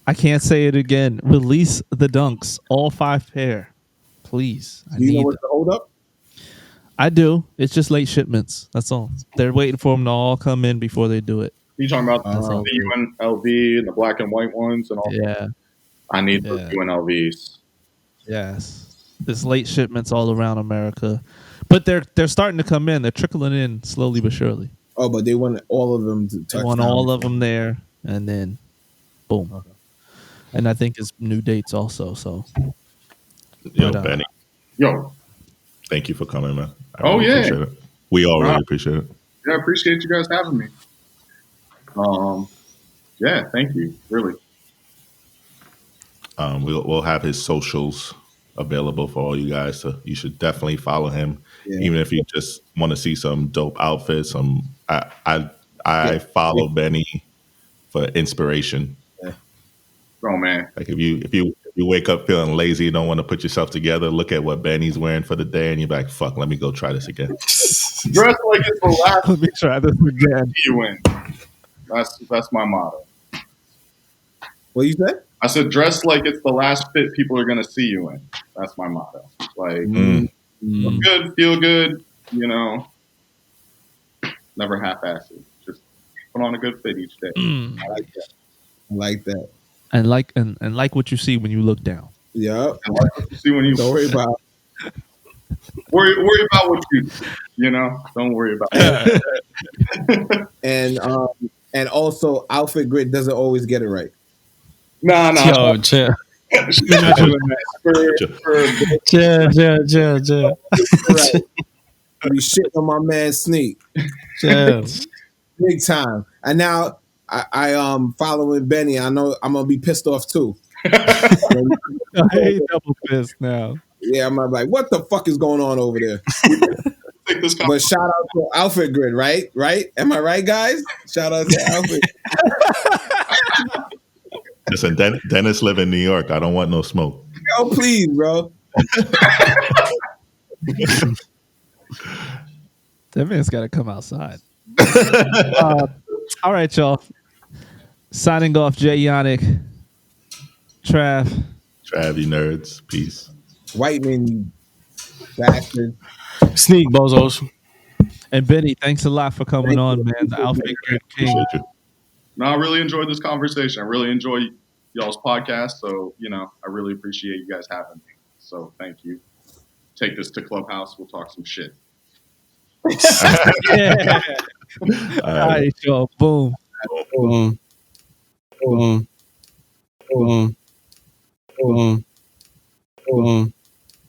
I can't say it again. Release the dunks. All 5 pair. Please. I Do you know need what's the hold up? I do. It's just late shipments. That's all. They're waiting for them to all come in before they do it. You talking about That's all. the UNLV and the black and white ones and all? Yeah. I need Yeah. those UNLVs. Yes. There's late shipments all around America. But they're starting to come in. They're trickling in slowly but surely. Oh, but they want all of them to They touch. want down all before. of them there, and then boom. Okay. And I think it's new dates also. So Yo, But, Benny, Yo, thank you for coming, man. I Oh, really yeah. appreciate it. We all really appreciate it. yeah, I appreciate you guys having me. Yeah, thank you. Really. We'll have his socials available for all you guys. So you should definitely follow him, Yeah. even if you just want to see some dope outfits. I follow Benny for inspiration. Oh man. Like if you wake up feeling lazy, you don't want to put yourself together, look at what Benny's wearing for the day, and you're like, "Fuck, let me go try this again." Dress like it's the last let me try this again. you win. That's my motto. What you said? I said dress like it's the last fit people are gonna see you in. That's my motto. Like look good, feel good, you know. Never half-assed it. Just put on a good fit each day. I like that. I like that. And like what you see when you look down. Yep. And like what you see when you Don't worry about. worry about what you do. You know, don't worry about it. And also, outfit grid doesn't always get it right. Nah. Yo, chill, You're not doing that. chill. Right. You be shitting on my man Sneak Chill. big time. And now I following Benny. I know I'm gonna be pissed off too. I hate double fist now. Yeah, I'm like, what the fuck is going on over there? Take this But shout out to Outfit Grid, right? Right? Am I right, guys? Shout out to Outfit. Listen, Dennis live in New York. I don't want no smoke. Yo, please, bro. That man's got to come outside. All right, y'all. Signing off, Jay Yannick, Trav. Trav, you nerds. Peace. White man, you bastard. Sneak bozos. And Benny, thanks a lot for coming Thank on, you. man. The Outfit Grid King. Appreciate you. No, I really enjoyed this conversation. I really enjoy y'all's podcast. So, you know, I really appreciate you guys having me. So thank you. Take this to Clubhouse. We'll talk some shit. Yeah. All All right, y'all. Boom. Boom. Boom. Boom. Boom. Boom.